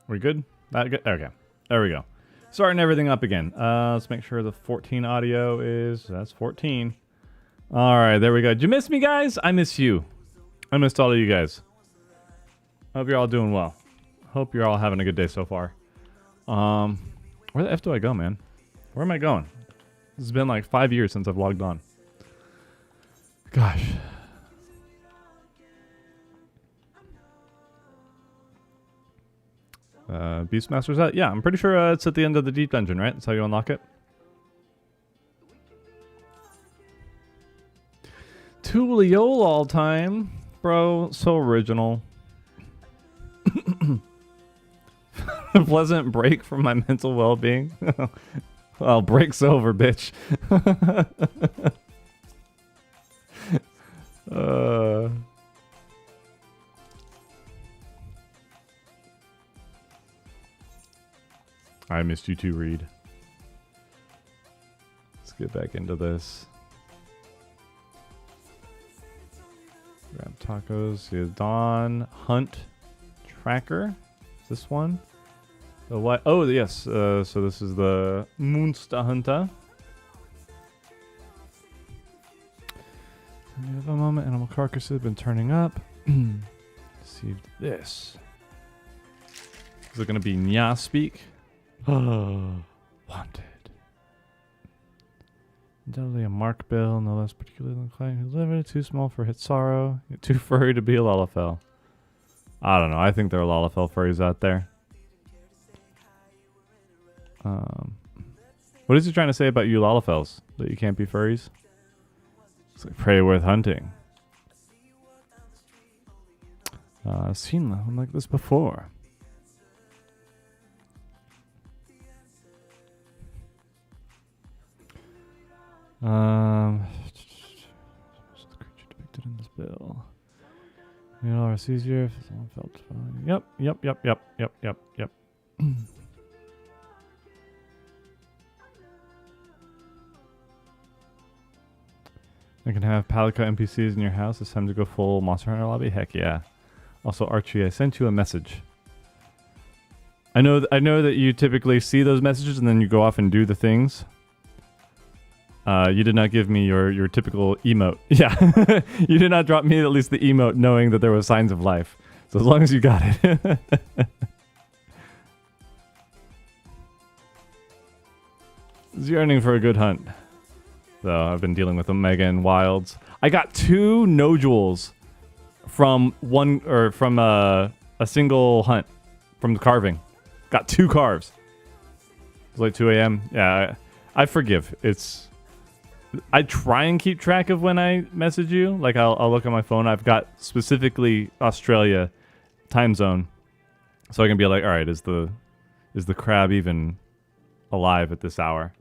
We good? That good? Okay. There we go. Starting everything up again. Let's make sure the 14 audio is... That's 14. Alright, there we go. Did you miss me, guys? I miss you. I missed all of you guys. Hope you're all doing well. Hope you're all having a good day so far. Where the F do I go, man? Where am I going? This has been like 5 years since I've logged on. Gosh. Beastmaster's at? Yeah, I'm pretty sure it's at the end of the deep dungeon, right? That's how you unlock it. Tuliol all time. Bro, so original. A pleasant break from my mental well-being. Well, break's over, bitch. I missed you too, Reed. Let's get back into this. Grab tacos. See Dawn Hunt Tracker. Is this one? The what? Oh, yes. So this is the Monster Hunter. You have a moment. Animal carcasses have been turning up. See this. Is it going to be Nya speak? Oh, wanted. Undoubtedly a Mark Bill, no less particularly inclined. Who's living too small for Hitsaro, too furry to be a Lalafell. I don't know. I think there are Lalafell furries out there. What is he trying to say about you Lalafells? That you can't be furries? It's like prey worth hunting. I've seen one like this before. What's the creature depicted in this bill? You know, it's easier if someone felt fine. Yep. You can have Palica NPCs in your house. It's time to go full Monster Hunter lobby. Heck yeah. Also, Archie, I sent you a message. I know that you typically see those messages and then you go off and do the things. You did not give me your typical emote. Yeah, you did not drop me at least the emote knowing that there was signs of life. So as long as you got it. It's yearning for a good hunt. So I've been dealing with Omega and Wilds. I got 2 nodules from a single hunt from the carving. Got 2 carves. It's like 2 a.m. Yeah, I forgive. I try and keep track of when I message you. Like I'll look at my phone. I've got specifically Australia time zone, so I can be like, all right, is the crab even alive at this hour?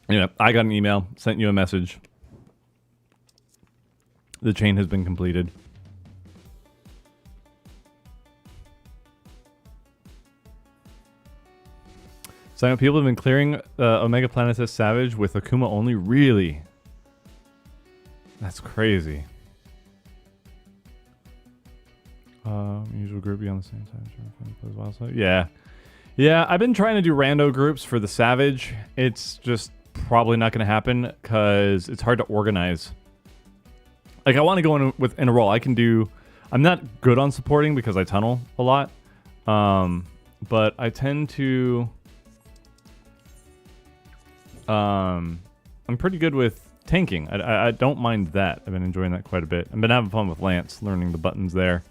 Yeah, I got an email, sent you a message. The chain has been completed. So people have been clearing Omega Planetes Savage with Akuma only? Really? That's crazy. Usual group be on the same time. So yeah. Yeah, I've been trying to do rando groups for the Savage. It's just probably not going to happen because it's hard to organize. Like, I want to go in a role. I'm not good on supporting because I tunnel a lot. But I tend to... I'm pretty good with tanking. I don't mind that. I've been enjoying that quite a bit. I've been having fun with Lance, learning the buttons there.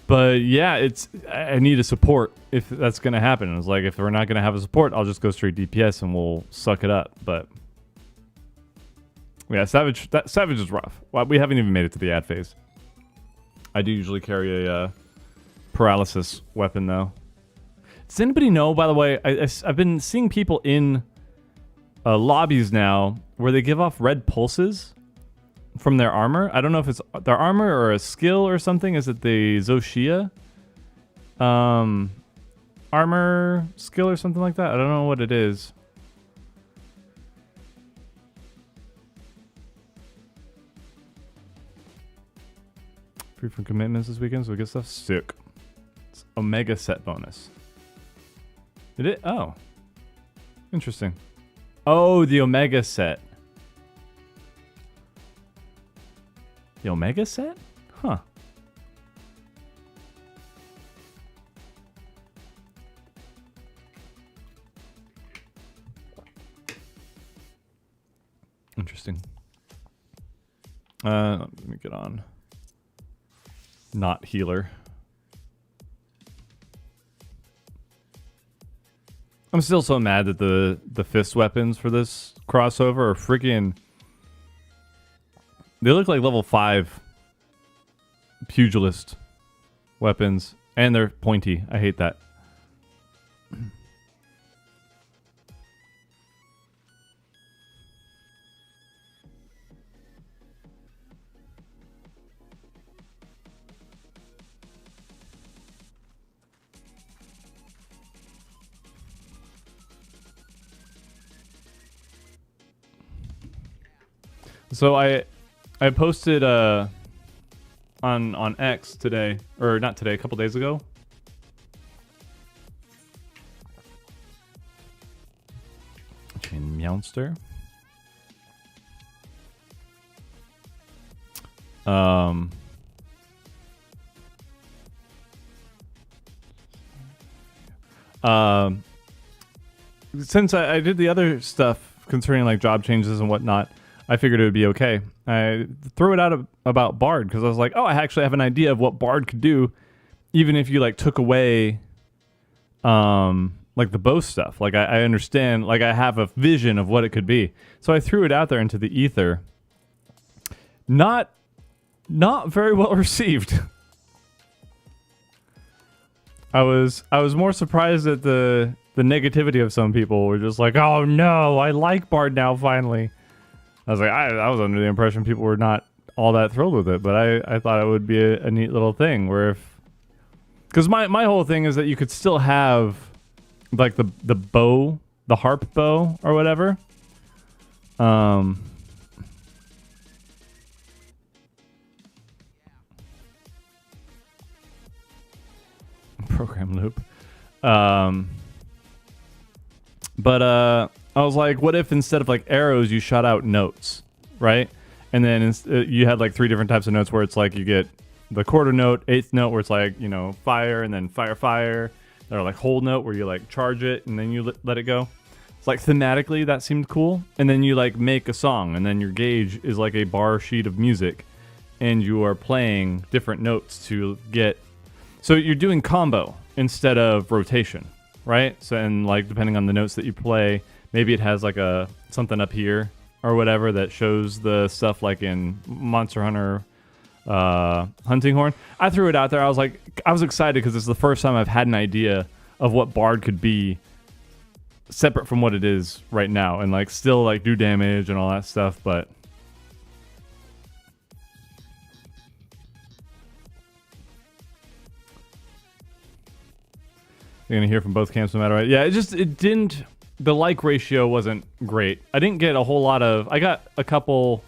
But yeah, I need a support if that's going to happen. It's like, if we're not going to have a support, I'll just go straight DPS and we'll suck it up. But yeah, Savage is rough. Well, we haven't even made it to the ad phase. I do usually carry a paralysis weapon though. Does anybody know, by the way, I've been seeing people in lobbies now where they give off red pulses from their armor. I don't know if it's their armor or a skill or something. Is it the Zoshia armor skill or something like that? I don't know what it is. Free from commitments this weekend, so we get stuff sick. It's Omega set bonus. Did it? Oh. Interesting. Oh, the Omega set. The Omega set? Huh. Interesting. Let me get on. Not healer. I'm still so mad that the fist weapons for this crossover are freaking... They look like level 5 pugilist weapons. And they're pointy. I hate that. So I posted on X today, or not today, a couple days ago. Chain Meowster. Since I did the other stuff concerning like job changes and whatnot, I figured it would be okay. I threw it out about Bard because I was like, oh, I actually have an idea of what Bard could do, even if you like took away, like the bow stuff. Like I understand, like I have a vision of what it could be. So I threw it out there into the ether. Not very well received. I was more surprised at the negativity of some people. Were just like, oh no, I like Bard now finally. I was like, I was under the impression people were not all that thrilled with it, but I thought it would be a neat little thing where if... Because my whole thing is that you could still have, like, the bow, the harp bow or whatever. Program loop. But I was like, what if instead of like arrows, you shot out notes, right? And then you had like 3 different types of notes where it's like you get the quarter note, eighth note where it's like, you know, fire, and then fire, fire. Or like whole note where you like charge it and then you let it go. It's like thematically that seemed cool. And then you like make a song, and then your gauge is like a bar sheet of music, and you are playing different notes to get. So you're doing combo instead of rotation, right? So, and like depending on the notes that you play, maybe it has like a something up here or whatever that shows the stuff like in Monster Hunter Hunting Horn. I threw it out there. I was excited because it's the first time I've had an idea of what Bard could be separate from what it is right now, and like still like do damage and all that stuff. But you're gonna hear from both camps no matter what. Yeah, it didn't. The like ratio wasn't great. I didn't get a whole lot of. I got a couple.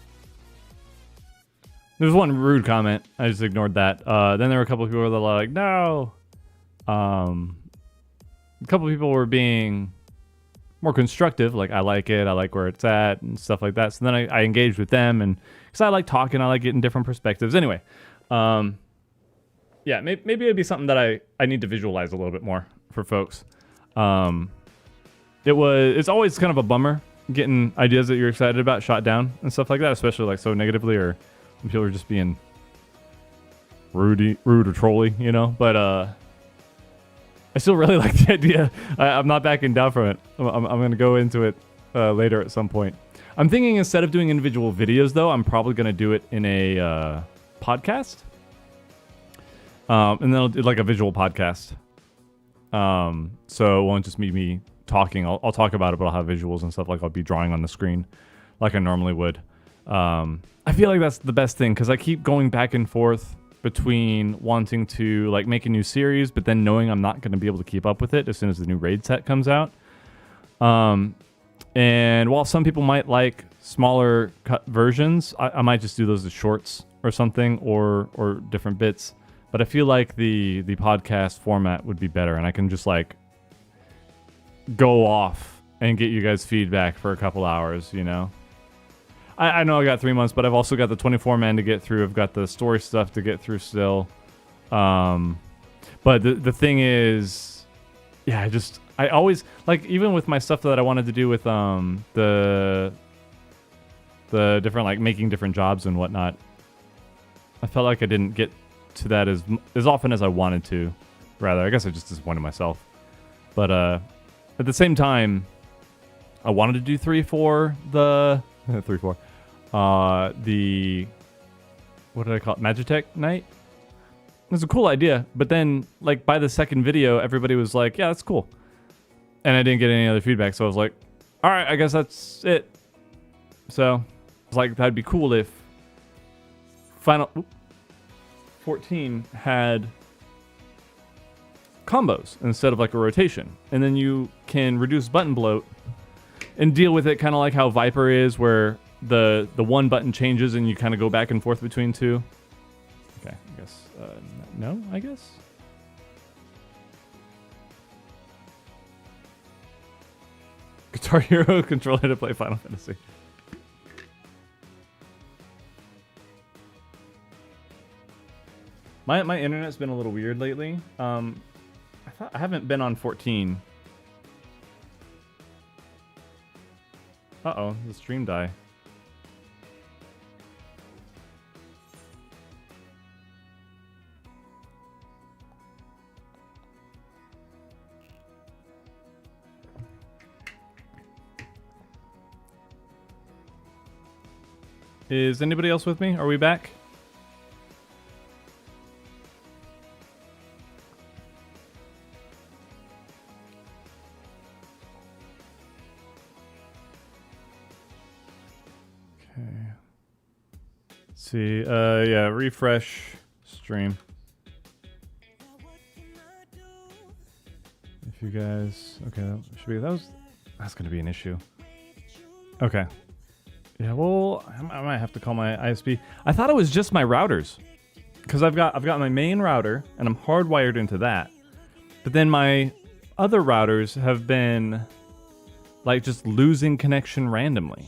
There was one rude comment. I just ignored that. Then there were a couple of people that were like, no. A couple of people were being more constructive. Like, I like it. I like where it's at and stuff like that. So then I engaged with them, and because I like talking, I like getting different perspectives. Anyway, yeah, maybe it'd be something that I need to visualize a little bit more for folks. It's always kind of a bummer getting ideas that you're excited about shot down and stuff like that, especially like so negatively, or when people are just being rude or trolly, you know. But I still really like the idea. I'm not backing down from it. I'm going to go into it later at some point. I'm thinking instead of doing individual videos, though, I'm probably going to do it in a podcast. And then I'll do like a visual podcast. So it won't just be me talking. I'll talk about it, but I'll have visuals and stuff. Like I'll be drawing on the screen like I normally would. I feel like that's the best thing, because I keep going back and forth between wanting to like make a new series, but then knowing I'm not going to be able to keep up with it as soon as the new raid set comes out. And while some people might like smaller cut versions, I might just do those as shorts or something, or different bits. But I feel like the podcast format would be better, and I can just like go off and get you guys feedback for a couple hours, you know? I know I got 3 months, but I've also got the 24-man to get through. I've got the story stuff to get through still. But the thing is, yeah, I always, like, even with my stuff that I wanted to do with the different, like, making different jobs and whatnot, I felt like I didn't get to that as often as I wanted to. Rather, I guess I just disappointed myself. But at the same time, I wanted to do 3-4 the 3-4. The, what did I call it? Magitech night? It was a cool idea, but then, like, by the second video, everybody was like, yeah, that's cool. And I didn't get any other feedback, so I was like, alright, I guess that's it. So, I was like, that'd be cool if Final 14 had combos instead of like a rotation. And then you can reduce button bloat and deal with it kind of like how Viper is, where the one button changes and you kind of go back and forth between two. Okay, I guess, no, I guess. Guitar Hero controller to play Final Fantasy. My internet's been a little weird lately. I haven't been on 14. Uh-oh, the stream die. Is anybody else with me? Are we back? Okay. Let's see. Yeah, refresh stream. If you guys, okay, that's gonna be an issue. Okay. Yeah, well, I might have to call my ISP. I thought it was just my routers, because I've got my main router and I'm hardwired into that. But then my other routers have been like just losing connection randomly.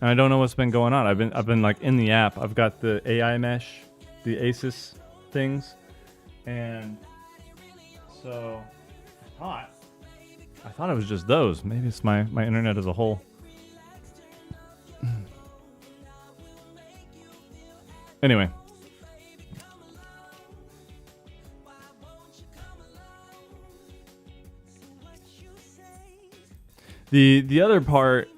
And I don't know what's been going on. I've been like in the app. I've got the AI mesh, the ASUS things, and so I thought it was just those. Maybe it's my internet as a whole. Anyway. The other part,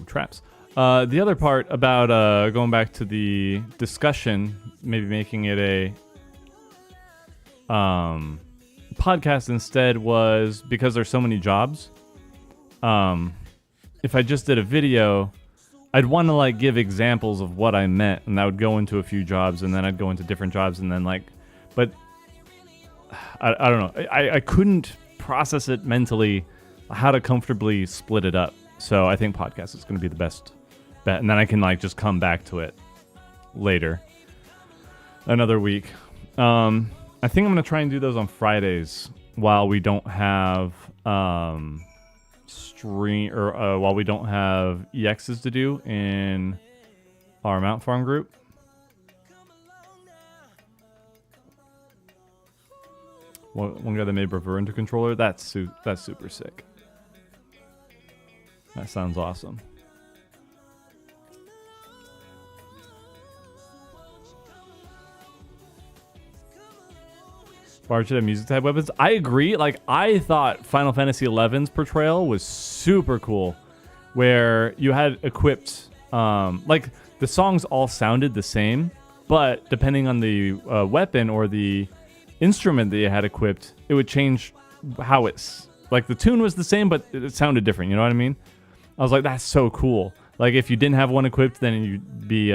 traps. The other part about going back to the discussion, maybe making it a podcast instead, was because there's so many jobs. If I just did a video, I'd want to like give examples of what I meant, and I would go into a few jobs, and then I'd go into different jobs, and then like, but I don't know. I couldn't process it mentally how to comfortably split it up. So I think podcast is going to be the best bet, and then I can like just come back to it later, another week. I think I'm going to try and do those on Fridays while we don't have while we don't have EXs to do in our Mount Farm group. One guy that made Reverend controller. That's super sick. That sounds awesome. Bard should have music type weapons. I agree. Like, I thought Final Fantasy XI's portrayal was super cool, where you had equipped, like the songs all sounded the same, but depending on the weapon or the instrument that you had equipped, it would change how it's like the tune was the same, but it sounded different. You know what I mean? I was like, that's so cool. Like, if you didn't have one equipped, then you'd be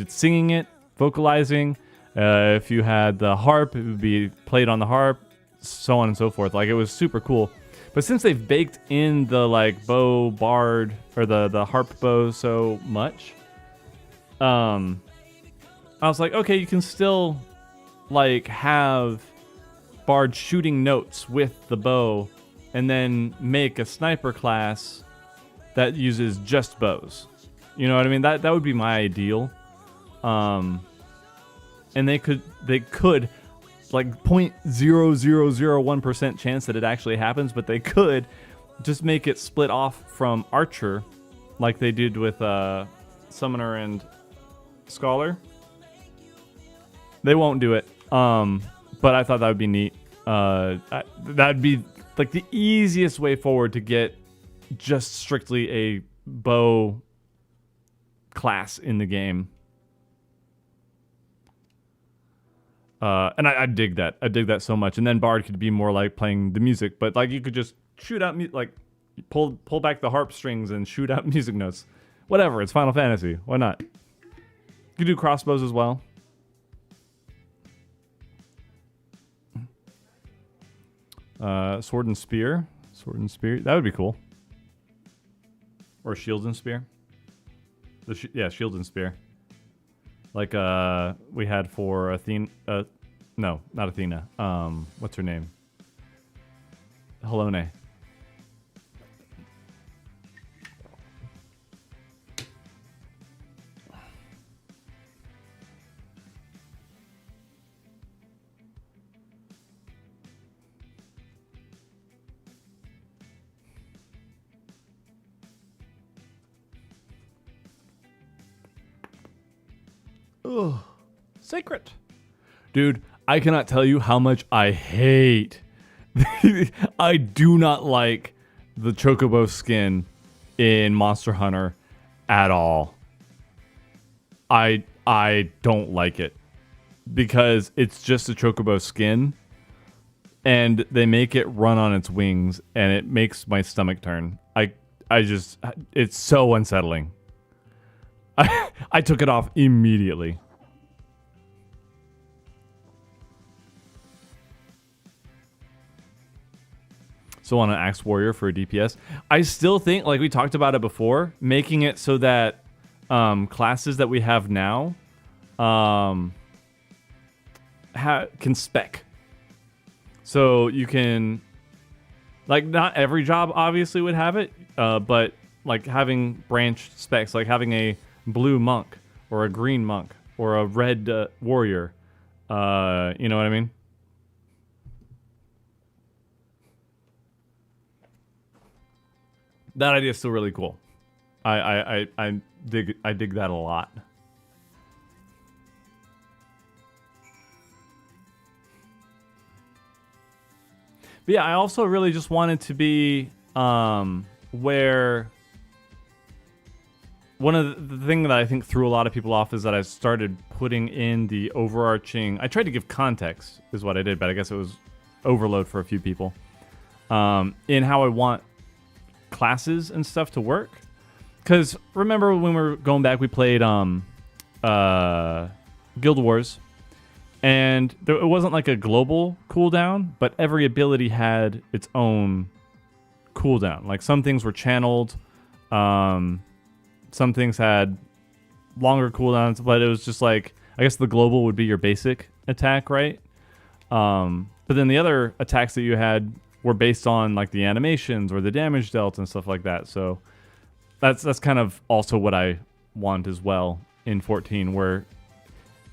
singing it, vocalizing. If you had the harp, it would be played on the harp, so on and so forth. Like, it was super cool. But since they've baked in the like bow bard or the harp bow so much, I was like, okay, you can still like have bard shooting notes with the bow, and then make a sniper class that uses just bows. You know what I mean? That would be my ideal. And they could like 0.0001% chance that it actually happens, but they could just make it split off from Archer, like they did with Summoner and Scholar. They won't do it, but I thought that would be neat. That'd be like the easiest way forward to get just strictly a bow class in the game. And I dig that. I dig that so much. And then Bard could be more like playing the music, but like you could just shoot out like pull back the harp strings and shoot out music notes. Whatever. It's Final Fantasy. Why not? You could do crossbows as well. Sword and spear. Sword and spear. That would be cool. Or shield and spear. Yeah, shield and spear. Like we had for Athena. No, not Athena. What's her name? Felyne. Ugh. Sacred. Dude, I cannot tell you how much I hate. I do not like the Chocobo skin in Monster Hunter at all. I don't like it because it's just a Chocobo skin and they make it run on its wings and it makes my stomach turn. I just, it's so unsettling. I took it off immediately. So on an Axe Warrior for a DPS, I still think, like we talked about it before, making it so that classes that we have now can spec. So you can, like, not every job obviously would have it, but like having branched specs, like having a blue monk or a green monk or a red warrior, you know what I mean? That idea is still really cool. I dig that a lot. But yeah, I also really just wanted to be where one of the thing that I think threw a lot of people off is that I started putting in the overarching. I tried to give context, is what I did, but I guess it was overload for a few people. In how I want classes and stuff to work. Because remember when we were going back, we played Guild Wars, and it wasn't like a global cooldown, but every ability had its own cooldown. Like some things were channeled, some things had longer cooldowns, but it was just like, I guess the global would be your basic attack, right? But then the other attacks that you had were based on like the animations or the damage dealt and stuff like that. So that's kind of also what I want as well in 14, where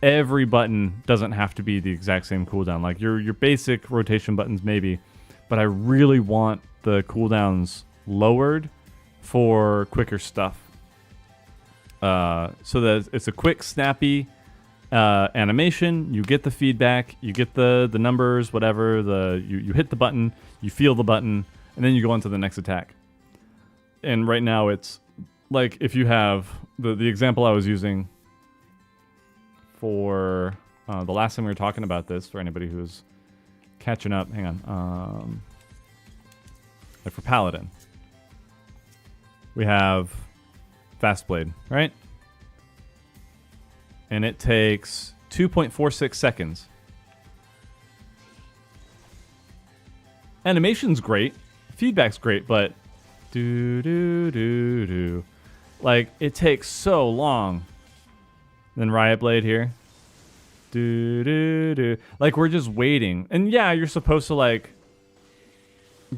every button doesn't have to be the exact same cooldown. Like your basic rotation buttons maybe, but I really want the cooldowns lowered for quicker stuff. So that it's a quick, snappy animation. You get the feedback, you get the numbers, whatever. You hit the button, you feel the button, and then you go on to the next attack. And right now it's like if you have the example I was using for the last time we were talking about this, for anybody who's catching up, hang on. Like for Paladin, we have Fast Blade, right? And it takes 2.46 seconds. Animation's great, feedback's great, but like it takes so long. Then Riot Blade here. Like we're just waiting. And yeah, you're supposed to like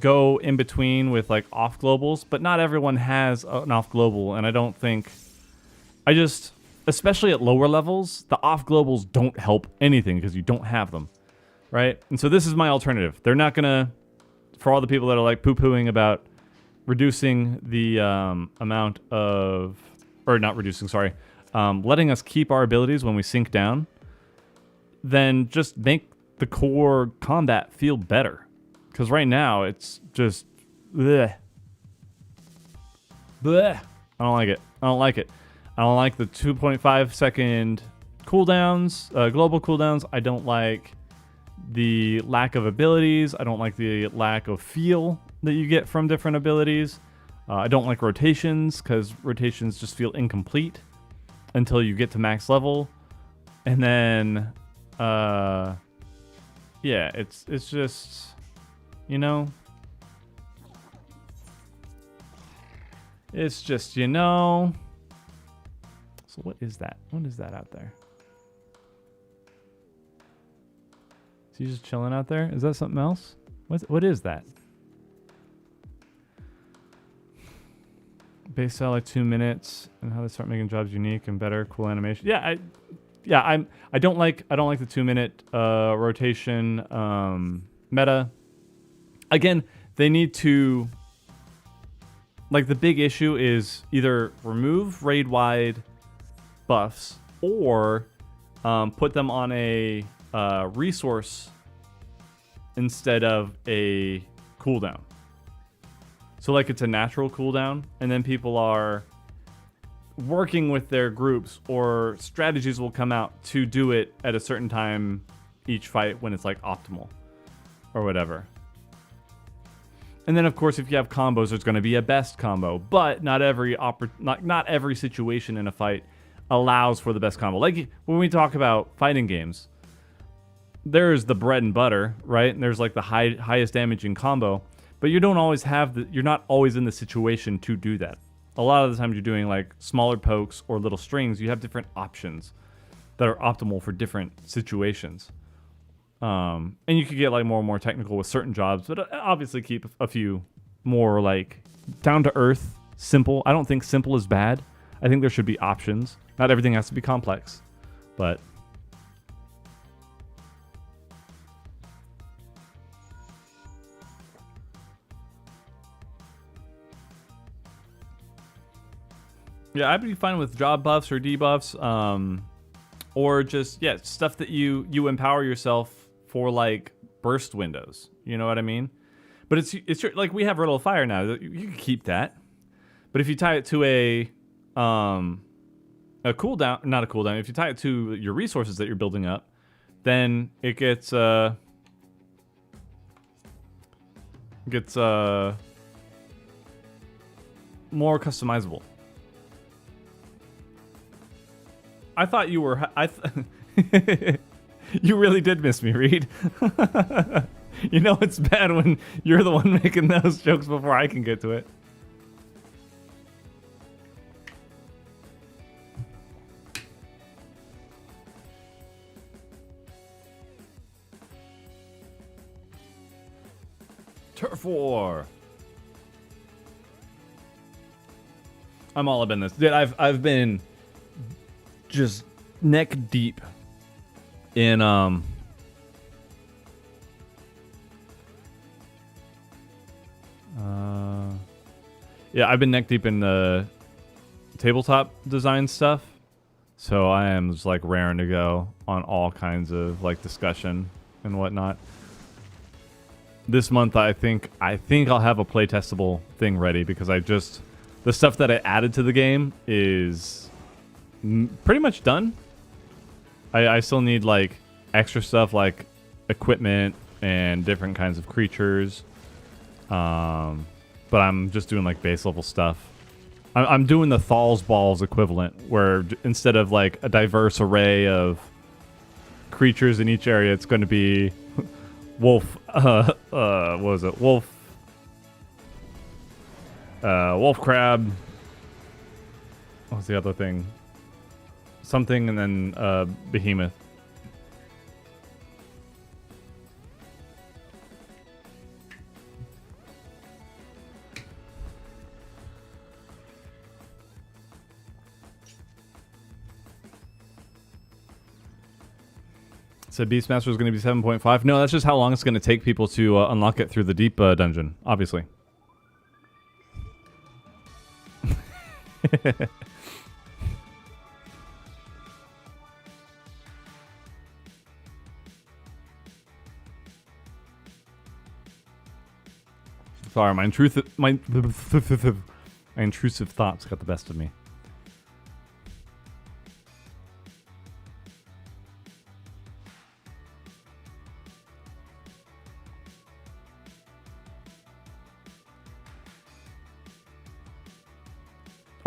go in between with like off globals, but not everyone has an off global, and I don't think especially at lower levels, the off globals don't help anything because you don't have them, right? And so this is my alternative. They're not gonna, for all the people that are like poo-pooing about reducing the amount of, or not reducing, sorry, letting us keep our abilities when we sink down, then just make the core combat feel better. Because right now it's just, bleh. Bleh. I don't like it. I don't like it. I don't like the 2.5 second cooldowns, global cooldowns. I don't like the lack of abilities. I don't like the lack of feel that you get from different abilities. I don't like rotations because rotations just feel incomplete until you get to max level. And then, yeah, it's just, you know, it's just, you know. So what is that? What is that out there? Is he just chilling out there? Is that something else? What is that? Base style like 2 minutes, and how they start making jobs unique and better, cool animation. Yeah, I don't like the 2 minute rotation meta. Again, they need to, like, the big issue is either remove raid wide buffs or put them on a resource instead of a cooldown. So like it's a natural cooldown, and then people are working with their groups, or strategies will come out to do it at a certain time each fight when it's like optimal or whatever. And then of course if you have combos, there's going to be a best combo, but not every situation in a fight allows for the best combo. Like when we talk about fighting games, there's the bread and butter, right? And there's like the highest damaging combo, but you don't always have you're not always in the situation to do that. A lot of the times you're doing like smaller pokes or little strings. You have different options that are optimal for different situations. And you could get like more and more technical with certain jobs, but obviously keep a few more like down to earth, simple. I don't think simple is bad. I think there should be options. Not everything has to be complex, but yeah, I'd be fine with job buffs or debuffs, or just stuff that you empower yourself for, like burst windows. You know what I mean? But it's like we have Riddle of Fire now. You can keep that, but if you tie it to a cooldown, not a cooldown. If you tie it to your resources that you're building up, then it gets more customizable. I thought you were. You really did miss me, Reed. You know it's bad when you're the one making those jokes before I can get to it. Turf War. I'm all up in this. Dude, I've been just neck deep in yeah, I've been neck deep in the tabletop design stuff. So I am just like raring to go on all kinds of like discussion and whatnot. This month I think I'll have a playtestable thing ready because the stuff that I added to the game is pretty much done. I still need like extra stuff like equipment and different kinds of creatures. But I'm just doing like base level stuff. I'm doing the Thal's Balls equivalent, where instead of like a diverse array of creatures in each area, it's going to be wolf. What was it? Wolf crab. What was the other thing? Something, and then behemoth. Said Beastmaster is going to be 7.5. No, that's just how long it's going to take people to unlock it through the deep dungeon, obviously. Sorry, my intrusive thoughts got the best of me.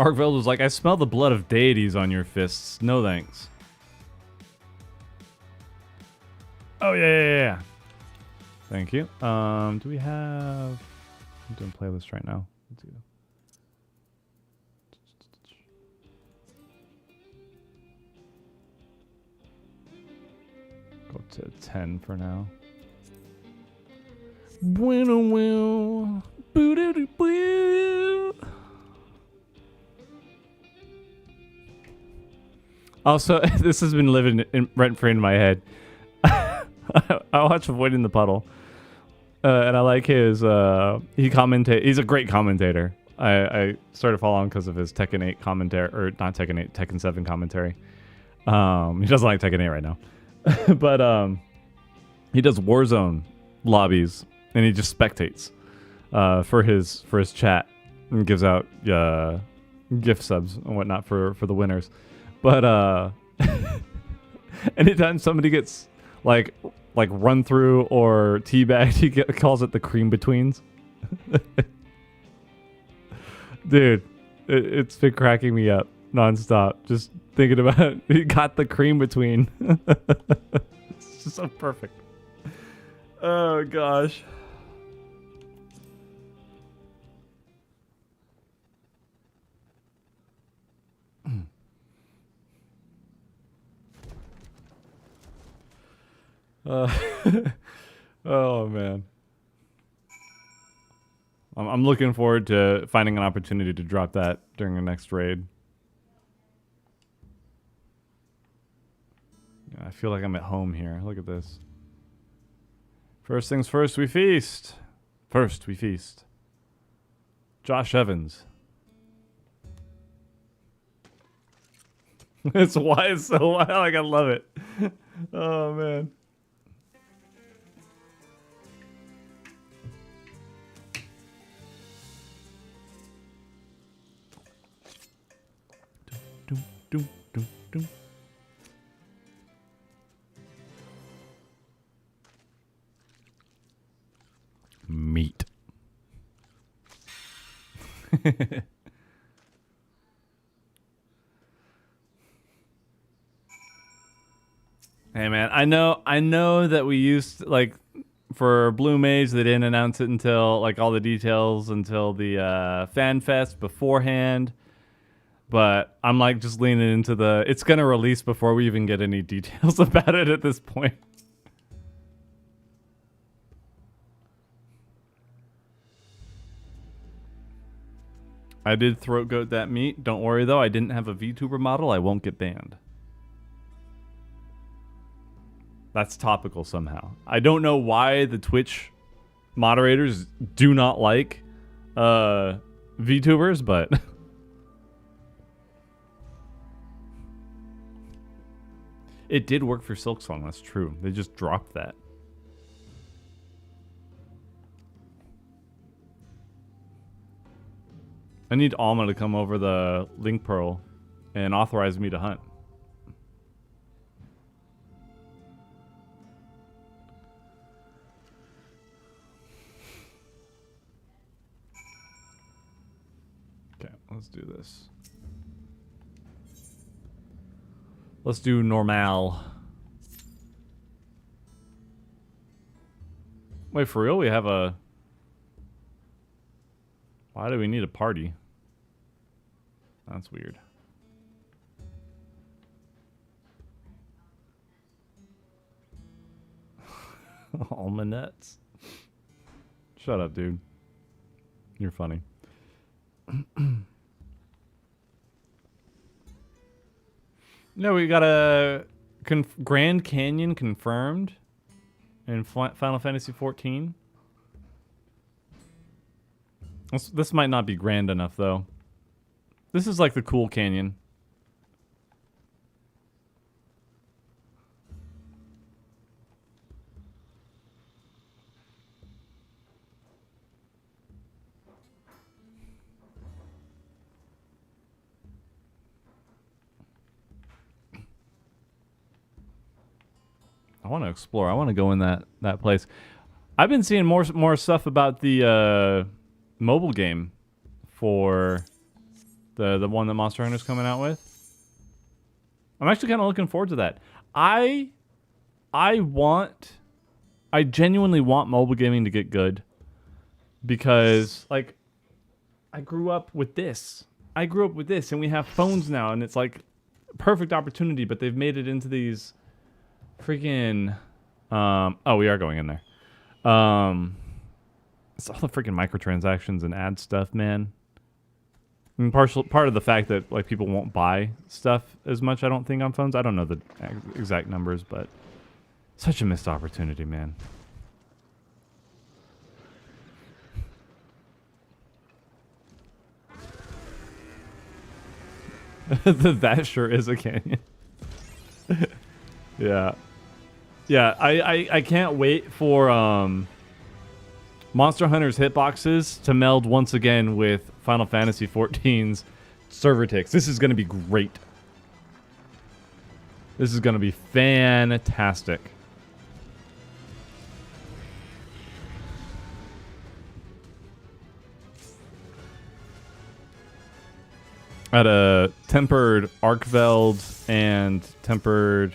Arkveld was like, I smell the blood of deities on your fists. No thanks. Oh, yeah. Thank you. Do we have... I'm doing playlist right now. Let's see. Go to 10 for now. Bueno. Boo-doo-doo-boo. Also, this has been living rent-free in my head. I watch Avoiding the Puddle. And I like his, he's a great commentator. I started following because of his Tekken 8 commentary, or not Tekken 8, Tekken 7 commentary. He doesn't like Tekken 8 right now. But he does Warzone lobbies, and he just spectates for his chat, and gives out gift subs and whatnot for the winners. But anytime somebody gets like run through or teabagged, he calls it the cream betweens. Dude, it's been cracking me up nonstop. Just thinking about it. He got the cream between. It's just so perfect. Oh gosh. Uh, oh man. I'm looking forward to finding an opportunity to drop that during the next raid. I feel like I'm at home here. Look at this. First things first, we feast. First, we feast. Josh Evans. It's why it's so wild. Like, I love it. Oh, man. Doom, doom, doom, doom. Meat. Hey man, I know that we used like for Blue Mage they didn't announce it until like all the details until the Fan Fest beforehand. But I'm like just leaning into the it's gonna release before we even get any details about it at this point. I did throat goat that meat. Don't worry though, I didn't have a VTuber model. I won't get banned. That's topical somehow. I don't know why the Twitch moderators do not like VTubers, but it did work for Silksong, that's true. They just dropped that. I need Alma to come over the Link Pearl and authorize me to hunt. Okay, let's do this. Let's do normal. Wait, for real? We have a... Why do we need a party? That's weird. All my nuts. Shut up, dude. You're funny. No, we got a Grand Canyon confirmed in Final Fantasy XIV. This might not be grand enough, though. This is like the cool canyon. I want to explore. I want to go in that place. I've been seeing more stuff about the mobile game for the one that Monster Hunter's coming out with. I'm actually kind of looking forward to that. I genuinely want mobile gaming to get good because like I grew up with this. And we have phones now and it's like perfect opportunity, but they've made it into these freaking oh, we are going in there. It's all the freaking microtransactions and ad stuff, man. I mean, part of the fact that like people won't buy stuff as much, I don't think, on phones. I don't know the exact numbers, but such a missed opportunity, man. That sure is a canyon. Yeah. Yeah, I can't wait for Monster Hunter's hitboxes to meld once again with Final Fantasy XIV's server ticks. This is going to be great. This is going to be fantastic. At a tempered Arkveld and tempered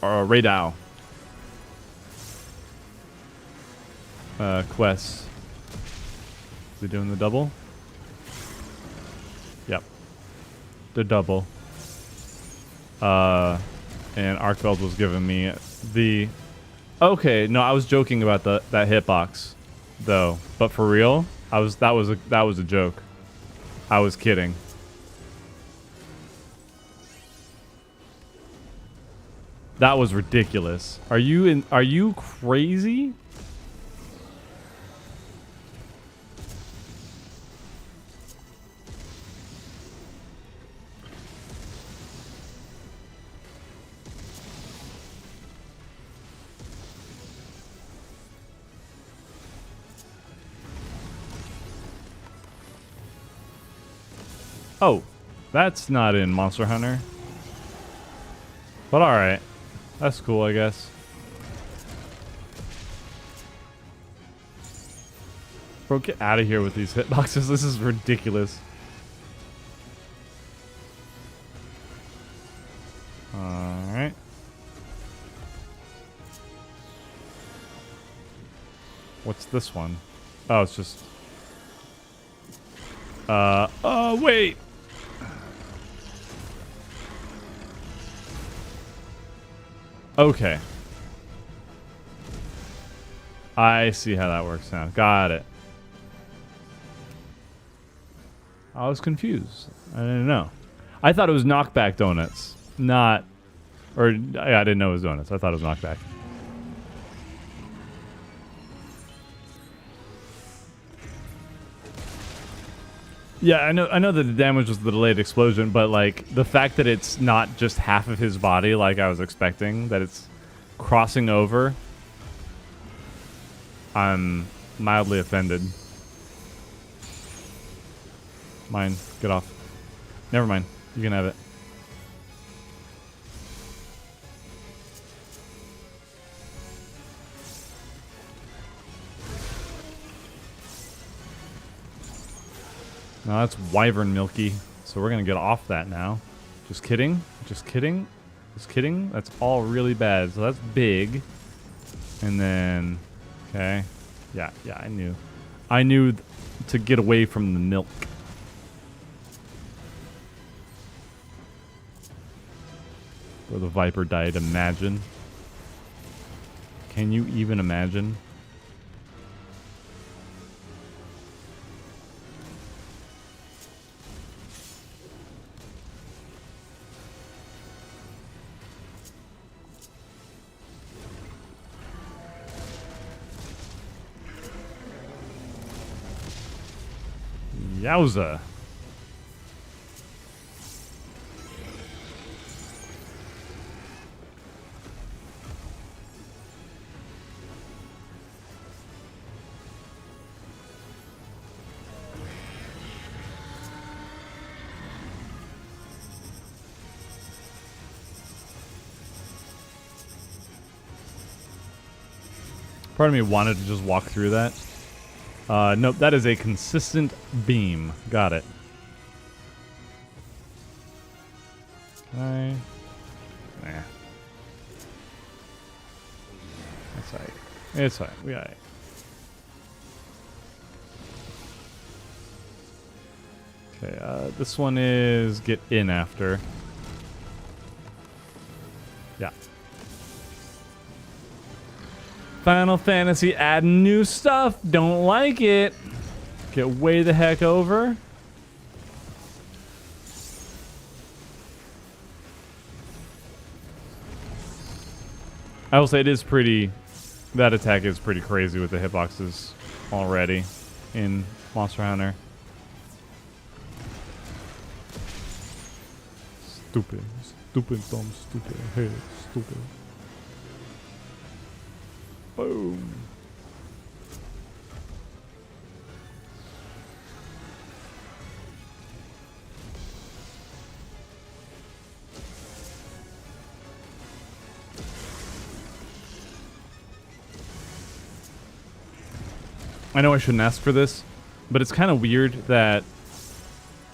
Radau quests. Is he doing the double? Yep. The double. And Arkveld was giving me the... Okay, no, I was joking about that hitbox, though. But for real, that was a joke. I was kidding. That was ridiculous. Are you crazy? Oh, that's not in Monster Hunter. But alright. That's cool, I guess. Bro, get out of here with these hitboxes. This is ridiculous. Alright. What's this one? Oh, it's just... oh, wait! Okay. I see how that works now. Got it. I was confused. I didn't know. I thought it was knockback donuts. Not... Or, yeah, I didn't know it was donuts. I thought it was knockback. Yeah, I know that the damage was the delayed explosion, but like the fact that it's not just half of his body like I was expecting, that it's crossing over, I'm mildly offended. Mine, get off. Never mind, you can have it. No, that's wyvern milky, so we're gonna get off that now. Just kidding. Just kidding. Just kidding. That's all really bad. So that's big. And then, okay. Yeah, I knew. I knew to get away from the milk. Where the viper died, imagine. Can you even imagine? Yowza. Part of me wanted to just walk through that. Nope, that is a consistent beam. Got it. Okay. Nah. That's alright. It's alright. We alright. Okay, this one is get in after. Yeah. Final Fantasy adding new stuff. Don't like it. Get way the heck over. I will say it is pretty... That attack is pretty crazy with the hitboxes already in Monster Hunter. Stupid. Stupid, dumb, stupid. Hey, stupid. Boom. I know I shouldn't ask for this, but it's kind of weird that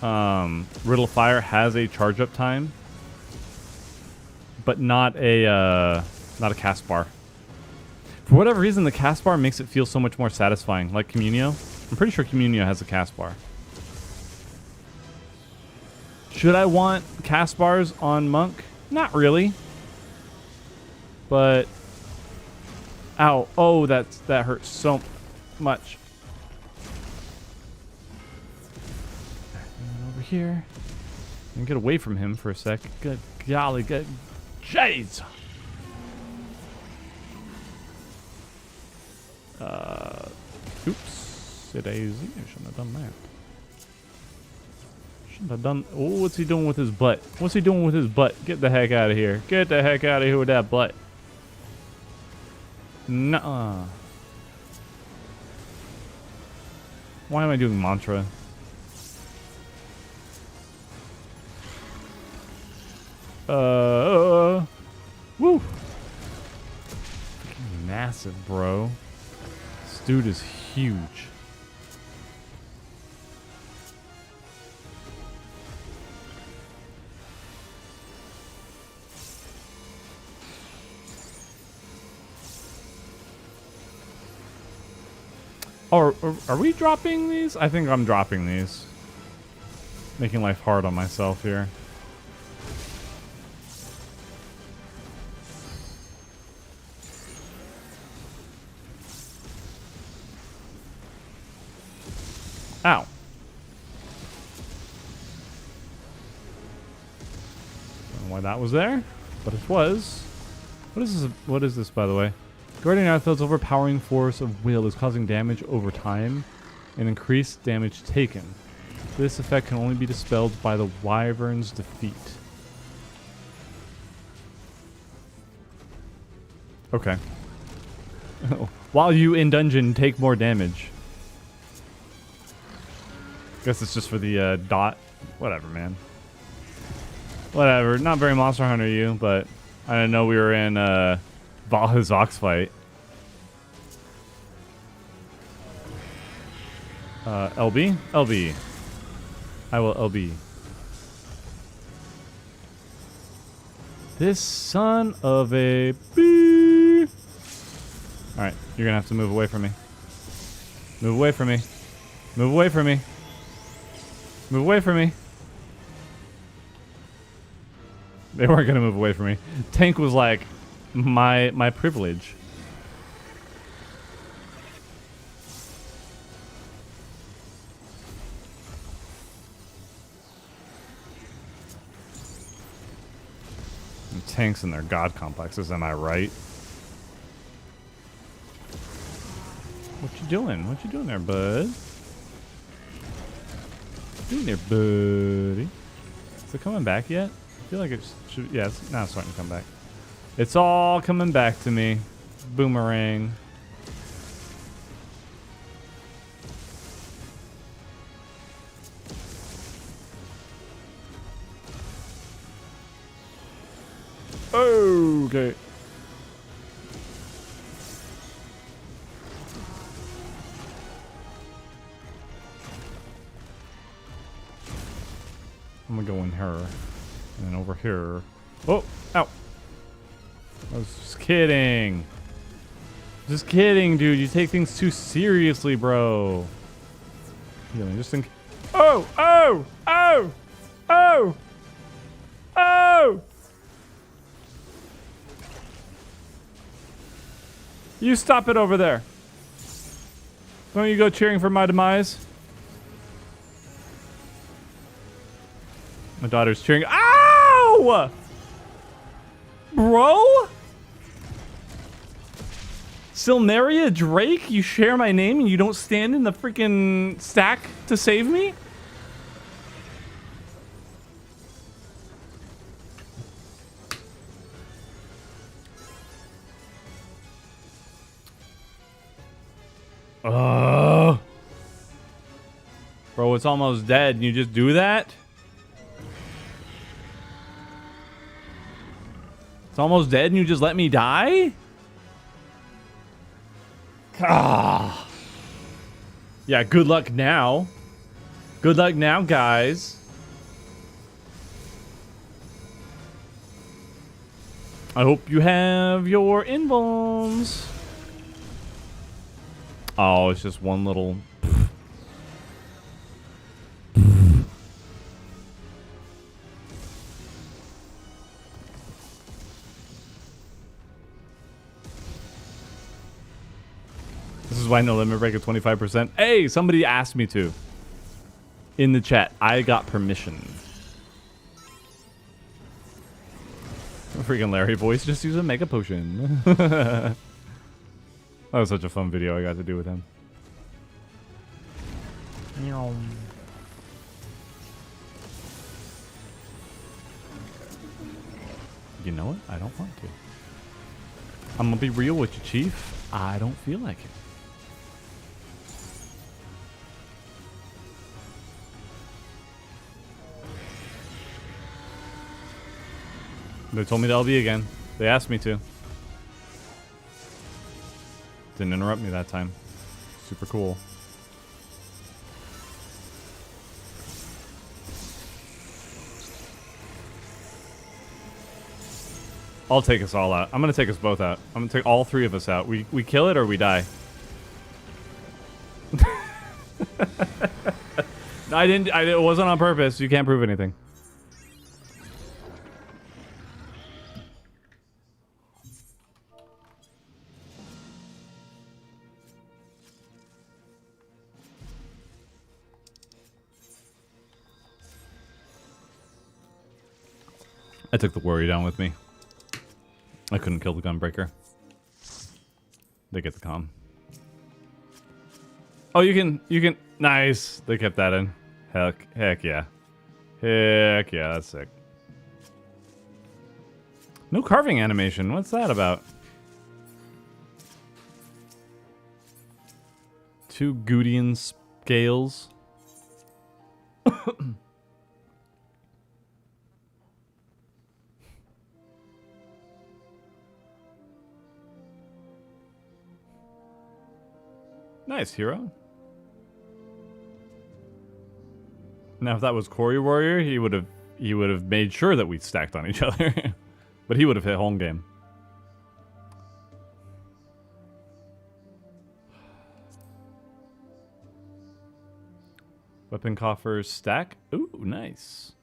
Riddle Fire has a charge up time, but not a cast bar. For whatever reason, the cast bar makes it feel so much more satisfying, like Communio. I'm pretty sure Communio has a cast bar. Should I want cast bars on Monk? Not really. But... Ow. Oh, that hurts so much. Over here. And get away from him for a sec. Good golly, good. Jeez! Oops. Daisy. I shouldn't have done that. Shouldn't have done... Oh, what's he doing with his butt? What's he doing with his butt? Get the heck out of here. Get the heck out of here with that butt. Nuh-uh. Why am I doing mantra? Woo! Freaking massive, bro. This dude is huge. Oh, are we dropping these? I think I'm dropping these. Making life hard on myself here. Ow. I don't know why that was there, but it was. What is this? What is this, by the way? Guardian Arkveld's overpowering force of will is causing damage over time and increased damage taken. This effect can only be dispelled by the Wyvern's defeat. Okay. While you in dungeon take more damage. Guess it's just for the dot. Whatever, man. Whatever. Not very Monster Hunter you, but I didn't know we were in Valha's Ox fight. LB? LB. I will LB. This son of a bee. Alright, you're gonna have to move away from me. Move away from me. Move away from me. Move away from me. They weren't gonna move away from me. Tank was like my privilege. And tanks and their god complexes, am I right? What you doing? What you doing there, bud? What you doing there, buddy? Is it coming back yet? I feel like it should. Yeah, it's now starting to come back. It's all coming back to me. Boomerang. Okay. I'm gonna go in her. And then over here. Oh! Ow! I was just kidding. Just kidding, dude. You take things too seriously, bro. Healing, just think. Oh! Oh! Oh! Oh! Oh! You stop it over there. Don't you go cheering for my demise? My daughter's cheering. Ow! Bro? Silneria Drake? You share my name and you don't stand in the freaking stack to save me? Bro, it's almost dead and you just do that? It's almost dead and you just let me die? Ah. Yeah, good luck now. Good luck now, guys. I hope you have your invulns. Oh, it's just one little... is why no limit break at 25%. Hey, somebody asked me to. In the chat, I got permission. Freaking Larry voice, just use a mega potion. That was such a fun video I got to do with him. You know what? I don't want to. I'm gonna be real with you, Chief. I don't feel like it. They told me to LB again. They asked me to. Didn't interrupt me that time. Super cool. I'll take us all out. I'm gonna take us both out. I'm gonna take all three of us out. We kill it or we die. No, I didn't. It wasn't on purpose. You can't prove anything. I took the worry down with me. I couldn't kill the gunbreaker. They get the comm. Oh, you can. Nice. They kept that in. Heck yeah. Heck yeah, that's sick. No carving animation. What's that about? Two Gaudian scales. Nice, hero. Now, if that was Corey Warrior, he would have made sure that we stacked on each other. But he would have hit home game. Weapon coffers stack. Ooh, nice.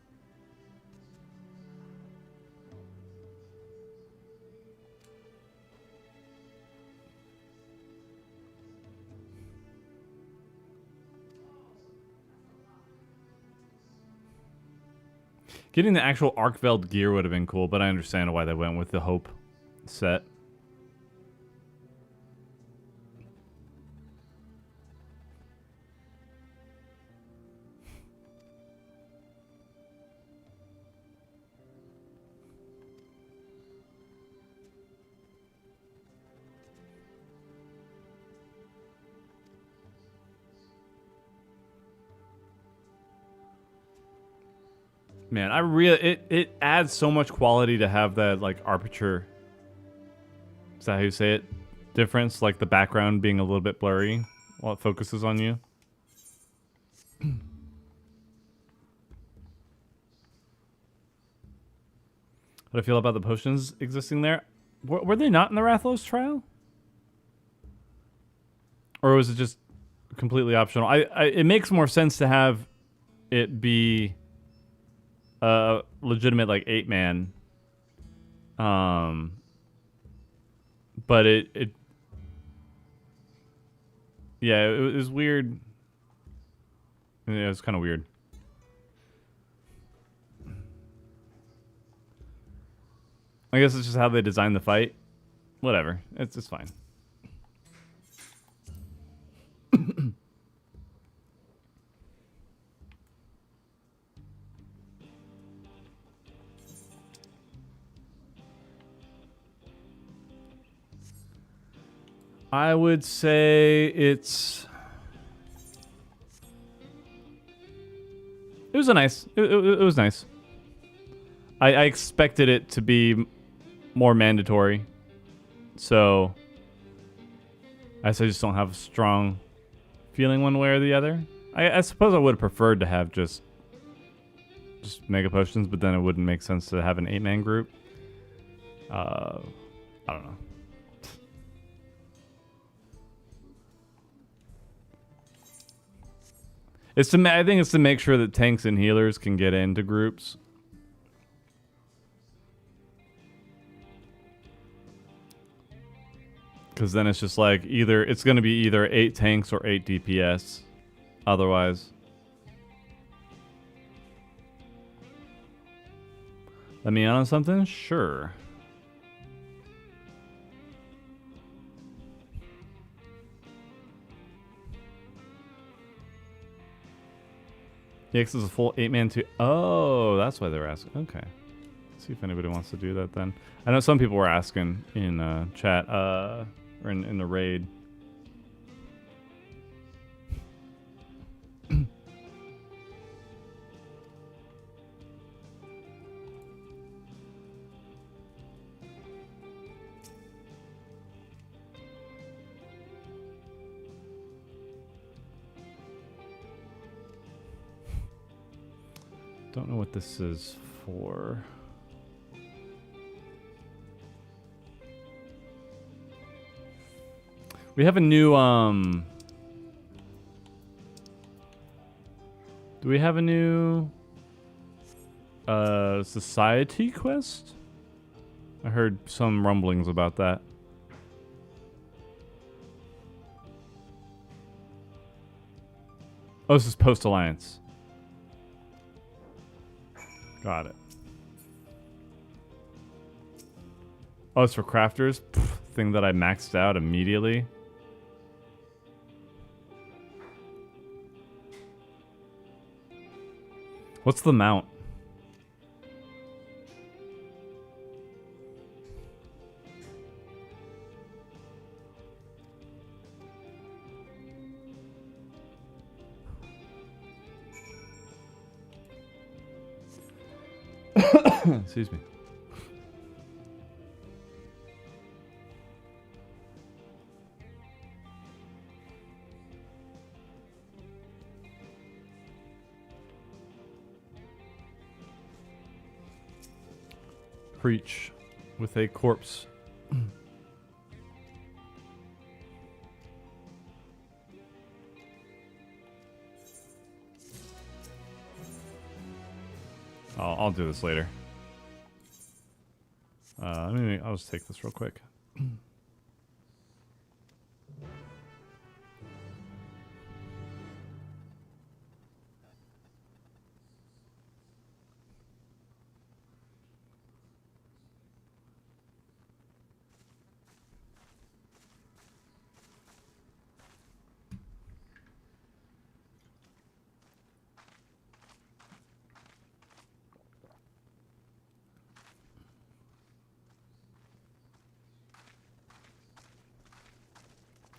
Getting the actual Arkveld gear would have been cool, but I understand why they went with the Hope set. Man, it adds so much quality to have that like aperture. Is that how you say it? Difference, like the background being a little bit blurry while it focuses on you. How do I feel about the potions existing there? Were they not in the Rathlos trial? Or was it just completely optional? It makes more sense to have it be legitimate like 8-man, but it was weird. Yeah, it was kind of weird. I guess it's just how they designed the fight. Whatever, it's fine. I would say it was nice. It was nice. I expected it to be more mandatory, so I just don't have a strong feeling one way or the other. I suppose I would have preferred to have just mega potions, but then it wouldn't make sense to have an 8-man group. I don't know. I think it's to make sure that tanks and healers can get into groups. Because then it's just like it's going to be either 8 tanks or 8 DPS. Otherwise. Let me in on something? Sure. DX is a full 8-man too. Oh, that's why they're asking. Okay. Let's see if anybody wants to do that then. I know some people were asking in chat, or in the raid. Don't know what this is for. We have a new, do we have a new, society quest? I heard some rumblings about that. Oh, this is post-alliance. Got it. Oh, it's for crafters? Pff, thing that I maxed out immediately. What's the mount? Excuse me. Preach with a corpse. I'll do this later. I'll just take this real quick.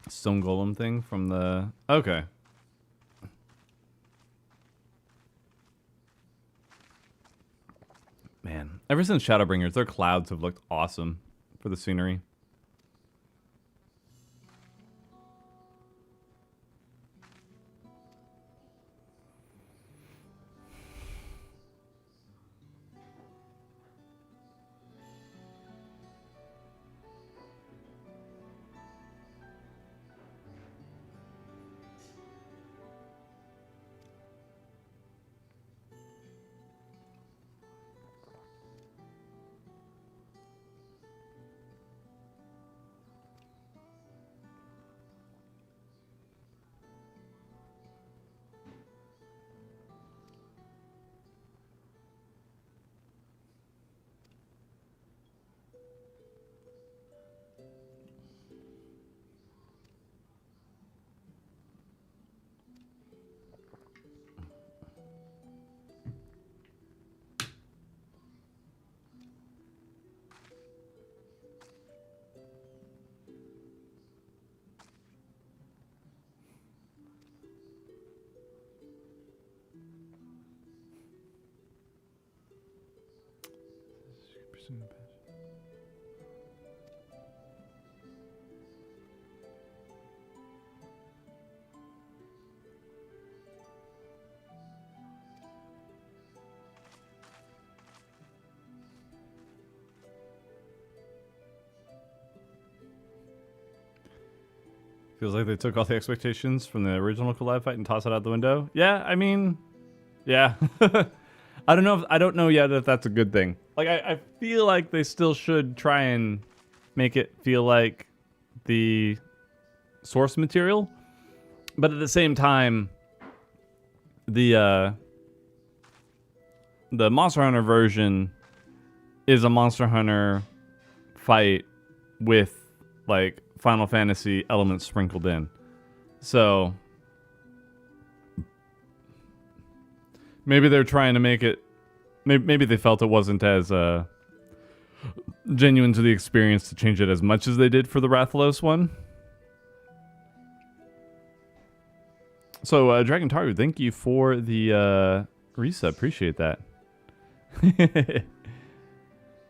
Stone Golem thing from the... Okay. Man, ever since Shadowbringers, their clouds have looked awesome for the scenery. Feels like they took all the expectations from the original collab fight and tossed it out the window. Yeah, I mean, yeah. I don't know yet if that's a good thing. Like, I feel like they still should try and make it feel like the source material, but at the same time, the Monster Hunter version is a Monster Hunter fight with like Final Fantasy elements sprinkled in. So maybe they're trying to make it. Maybe they felt it wasn't as genuine to the experience to change it as much as they did for the Rathalos one. So, Dragon Taru, thank you for the resub. Appreciate that.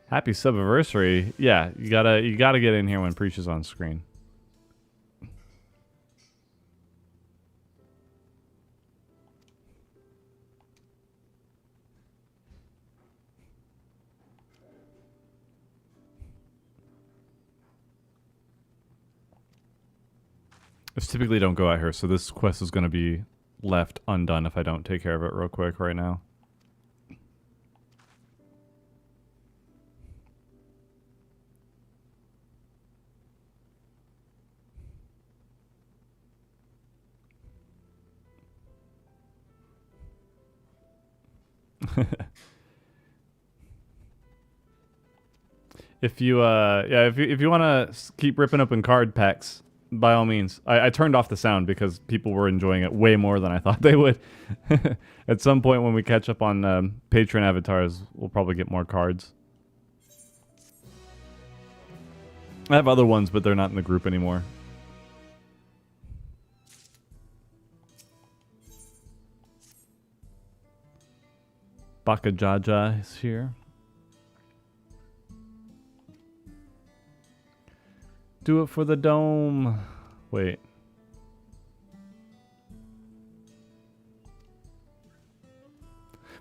Happy subiversary. Yeah, you gotta get in here when Preach is on screen. This typically don't go out here, so this quest is going to be left undone if I don't take care of it real quick right now. If you if you want to keep ripping open card packs, by all means. I turned off the sound because people were enjoying it way more than I thought they would. At some point when we catch up on patron avatars, we'll probably get more cards. I have other ones, but they're not in the group anymore. Bakajaja is here. Do it for the dome. Wait.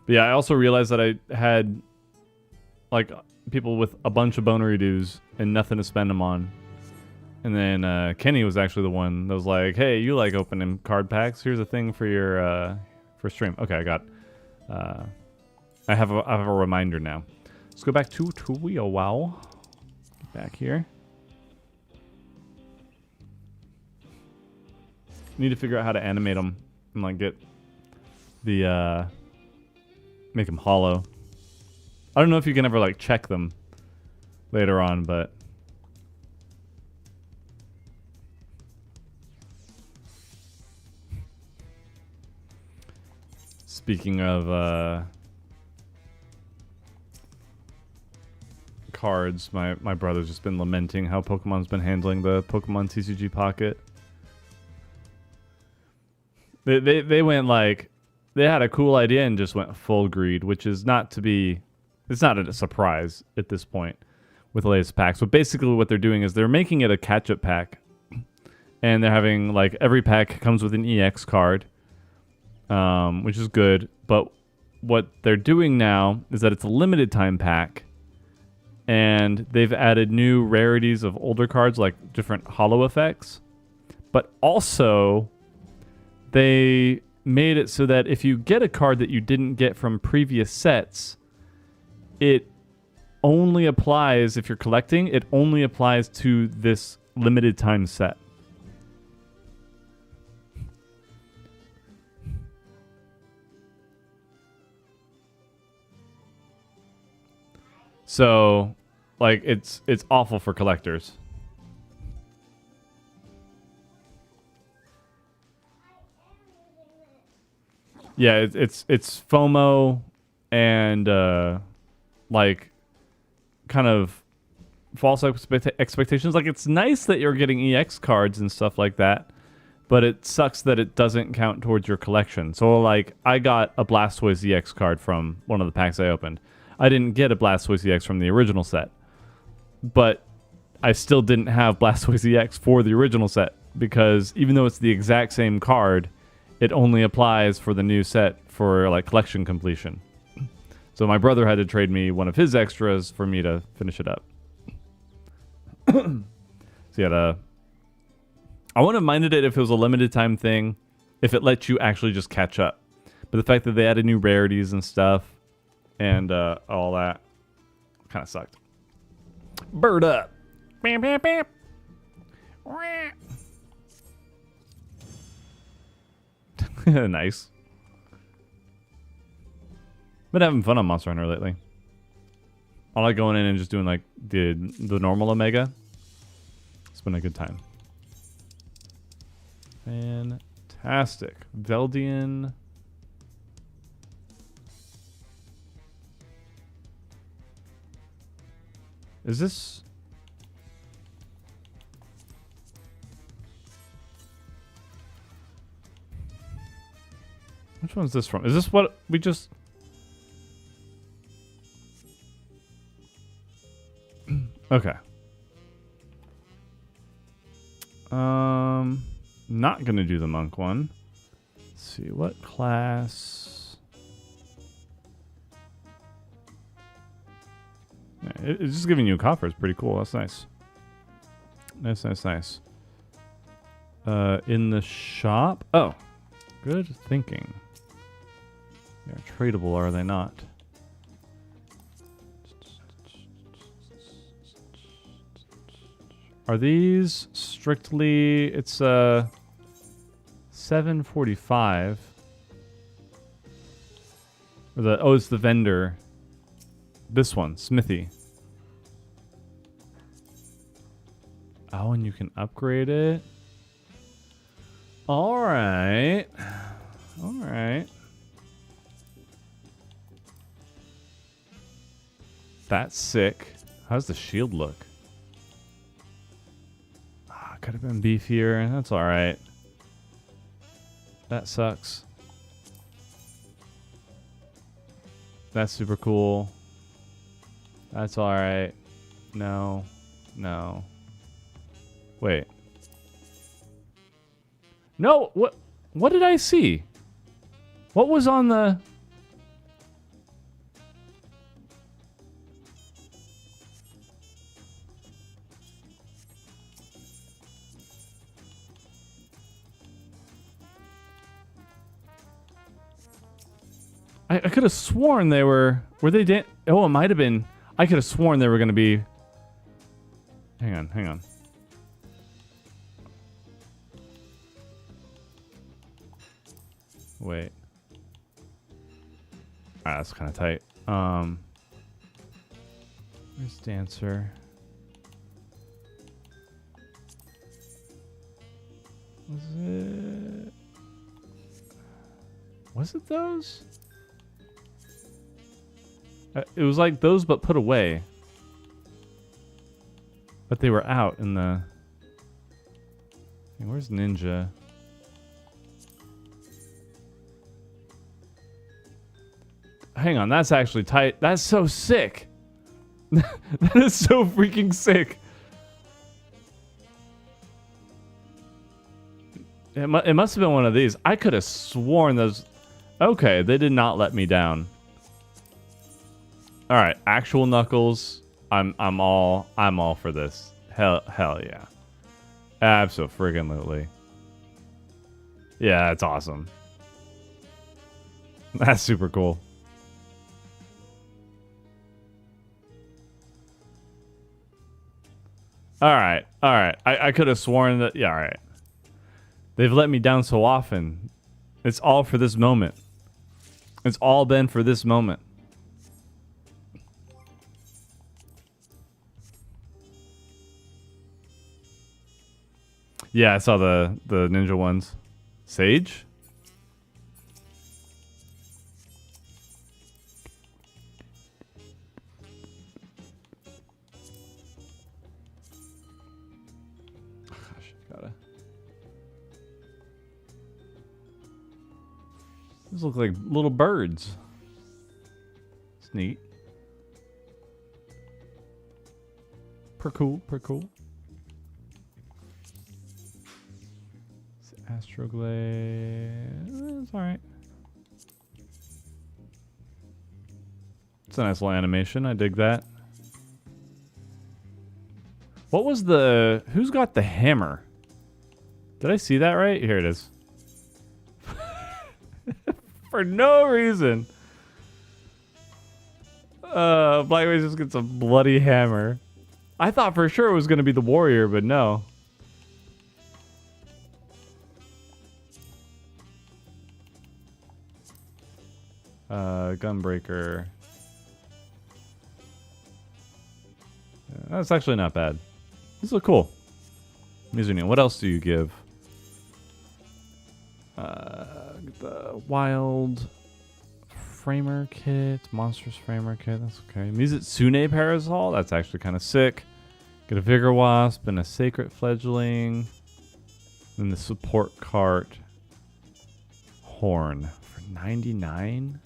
But yeah, I also realized that I had like people with a bunch of bonery dues and nothing to spend them on. And then Kenny was actually the one that was like, "Hey, you like opening card packs? Here's a thing for your for stream." Okay, I got. I have a reminder now. Let's go back to Tuyo Wow. Get back here. Need to figure out how to animate them and like get the make them hollow. I don't know if you can ever like check them later on, but speaking of cards, my brother's just been lamenting how Pokemon's been handling the Pokemon TCG Pocket. They went like, they had a cool idea and just went full greed, which is not to be, it's not a surprise at this point with the latest packs. But basically what they're doing is they're making it a catch-up pack. And they're having, like, every pack comes with an EX card, which is good. But what they're doing now is that it's a limited time pack. And they've added new rarities of older cards, like different holo effects. But also, they made it so that if you get a card that you didn't get from previous sets, it only applies, if you're collecting, it only applies to this limited time set. So, like, it's awful for collectors. Yeah, it's FOMO and like kind of false expectations. Like, it's nice that you're getting EX cards and stuff like that, but it sucks that it doesn't count towards your collection. So like, I got a Blastoise EX card from one of the packs I opened. I didn't get a Blastoise EX from the original set, but I still didn't have Blastoise EX for the original set because even though it's the exact same card, it only applies for the new set for like collection completion. So my brother had to trade me one of his extras for me to finish it up. So yeah, I wouldn't have minded it if it was a limited time thing, if it let you actually just catch up. But the fact that they added new rarities and stuff and all that kind of sucked. Bird up. Bam, bam, bam. Nice. Been having fun on Monster Hunter lately. I like going in and just doing like the normal Omega. It's been a good time. Fantastic. Veldian. Is this... Which one's this from? Is this what we just... Okay. Not gonna do the monk one. Let's see, what class? Yeah, it's just giving you a coffer. It's pretty cool. That's nice. Nice. In the shop? Oh, good thinking. They're tradable, are they not? Are these strictly... It's 745. Or the... Oh, it's the vendor. This one, Smithy. Oh, and you can upgrade it. Alright. Alright. That's sick. How's the shield look? Could have been beefier. That's alright. That sucks. That's super cool. That's alright. No. No. Wait. No! What did I see? What was on the... I could have sworn they were... Were they... Oh, it might have been... I could have sworn they were going to be... Hang on. Wait. Ah, that's kind of tight. Where's Dancer? Was it those? It was like those, but put away. But they were out in the... Hey, where's Ninja? Hang on, that's actually tight. That's so sick. That is so freaking sick. It must have been one of these. I could have sworn those... Okay, they did not let me down. All right, actual Knuckles. I'm all for this. Hell yeah. Abso-friggin-lutely. Yeah, that's awesome. That's super cool. All right. I could have sworn that... Yeah, all right. They've let me down so often. It's all for this moment. It's all been for this moment. Yeah, I saw the ninja ones. Sage? Gosh, gotta... These look like little birds. It's neat. Per cool. Astroglade. It's alright. It's a nice little animation. I dig that. What was the... Who's got the hammer? Did I see that right? Here it is. For no reason. Blackways just gets a bloody hammer. I thought for sure it was going to be the warrior, but no. Gunbreaker. Yeah, that's actually not bad. These look cool. These are new. What else do you give? The Wild Framer Kit. Monsters Framer Kit. That's okay. Mizitsune Parasol. That's actually kind of sick. Get a Vigor Wasp and a Sacred Fledgling. Then the support cart. Horn for 99.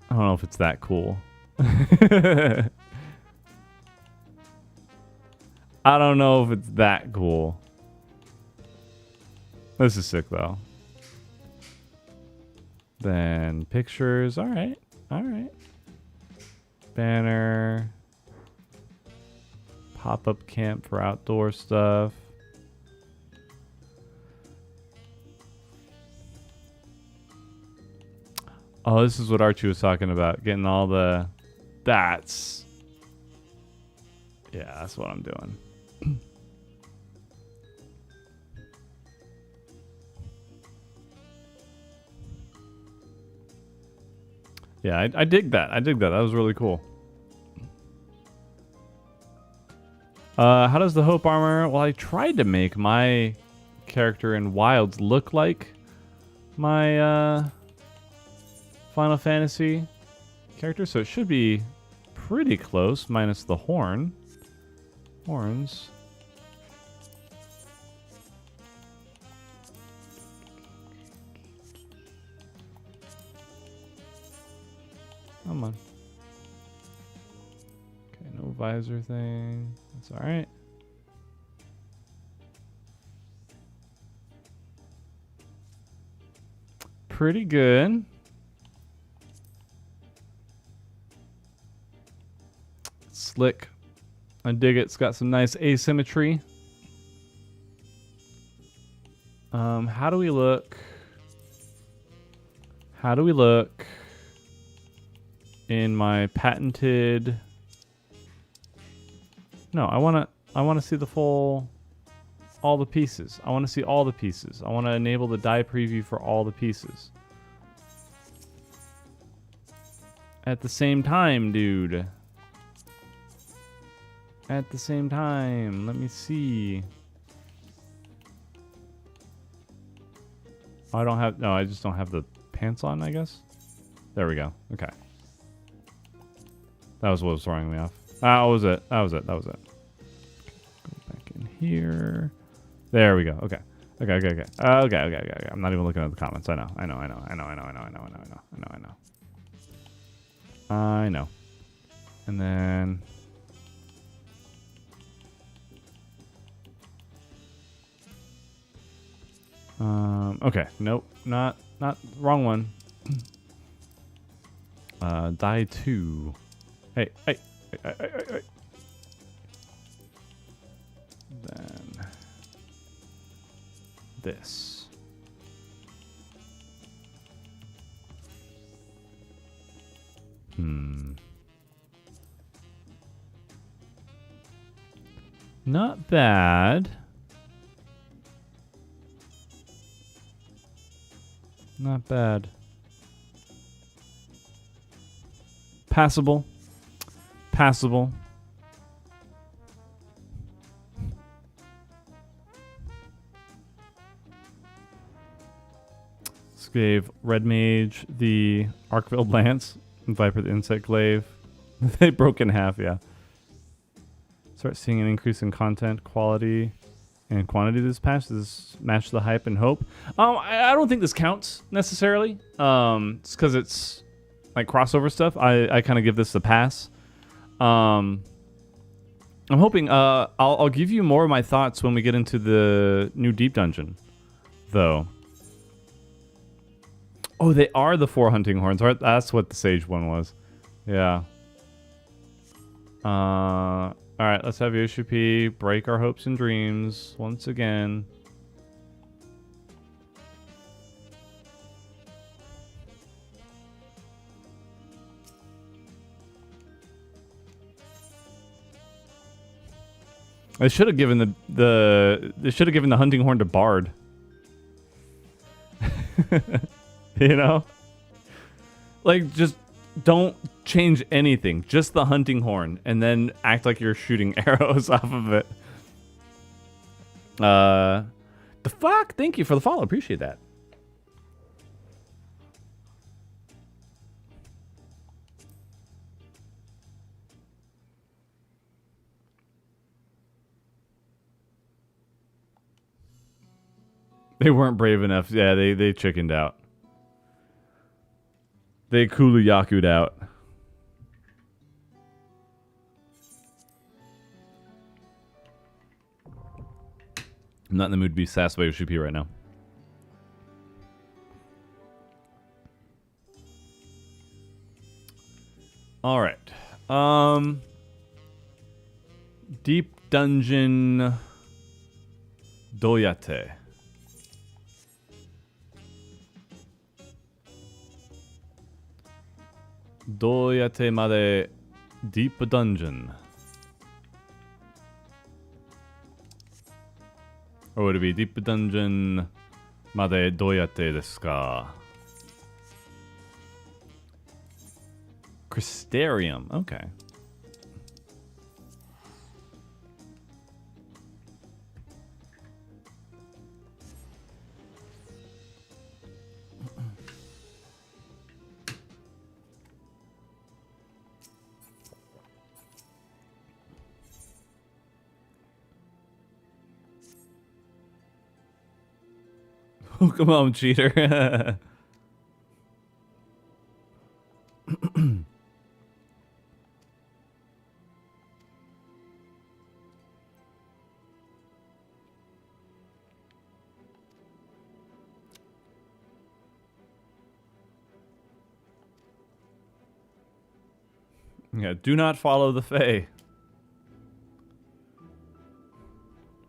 I don't know if it's that cool. I don't know if it's that cool. This is sick though. Then pictures. All right. All right. Banner. Pop-up camp for outdoor stuff. Oh, this is what Archie was talking about. Getting all the... That's... Yeah, that's what I'm doing. Yeah, I dig that. I dig that. That was really cool. How does the Hope armor... Well, I tried to make my character in Wilds look like my Final Fantasy character, so it should be pretty close, minus the horn. Horns. Come on. Okay, no visor thing. That's alright. Pretty good. Slick. I dig it. It's got some nice asymmetry. How do we look? How do we look in my patented... No, I want to see the full, all the pieces. I want to see all the pieces. I want to enable the die preview for all the pieces. At the same time, dude. At the same time. Let me see. Oh, I don't have, no, I just don't have the pants on, I guess. There we go. Okay. That was what was throwing me off. That was it. That was it. That was it. Go back in here. There we go. Okay. Okay. Okay. Okay. Okay. Okay. Okay. I'm not even looking at the comments. I know. I know. I know. I know. I know. I know. I know. I know. I know. I know. I know. I know. And then. Okay. Nope. Not wrong one. Die 2. Hey. Hey. Hey. Then this. Not bad. Not bad. Passable. Passable. This gave Red Mage the Arkveld Lance and Viper the Insect Glaive. They broke in half, yeah. Start seeing an increase in content, quality, and quantity this patch. Does this match the hype and hope? I don't think this counts necessarily. It's because it's like crossover stuff. I kind of give this a pass. I'm hoping I'll give you more of my thoughts when we get into the new deep dungeon, though. Oh, they are the 4 hunting horns. That's what the sage one was. Yeah. All right, let's have Yoshi P break our hopes and dreams once again. They should have given the hunting horn to Bard. You know? Like, just don't change anything. Just the hunting horn. And then act like you're shooting arrows off of it. The fuck? Thank you for the follow. Appreciate that. They weren't brave enough. Yeah, they chickened out. They Kulu-Yaku'd out. I'm not in the mood to be sassed by Yoshipi right now. All right. Deep Dungeon Doyate. Doyate made Deep Dungeon. Or would it be Deep Dungeon made doyate desu ka? Crystarium. Okay. Oh, come on, cheater. Yeah, do not follow the Fae.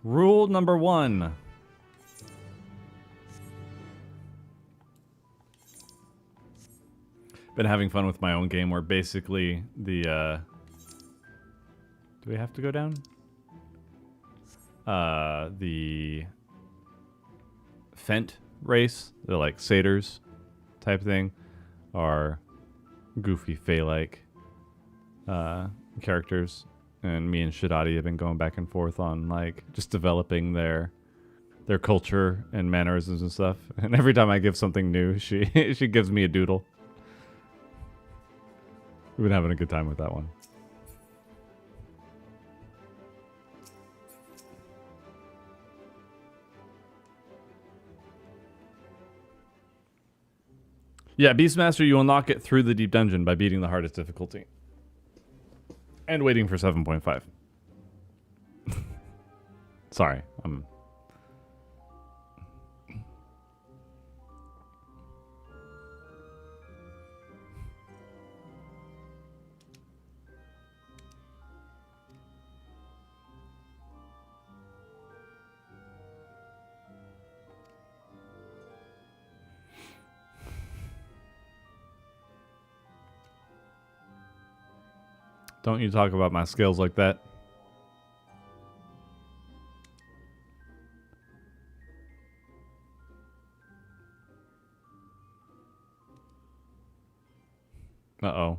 Rule number 1. Been having fun with my own game where basically the do we have to go down? The Fent race, the like satyrs type thing, are goofy Fae-like characters, and me and Shidati have been going back and forth on like just developing their culture and mannerisms and stuff. And every time I give something new, she she gives me a doodle. We've been having a good time with that one. Yeah, Beastmaster, you will not get through the deep dungeon by beating the hardest difficulty. And waiting for 7.5. Sorry, Don't you talk about my skills like that. Uh-oh.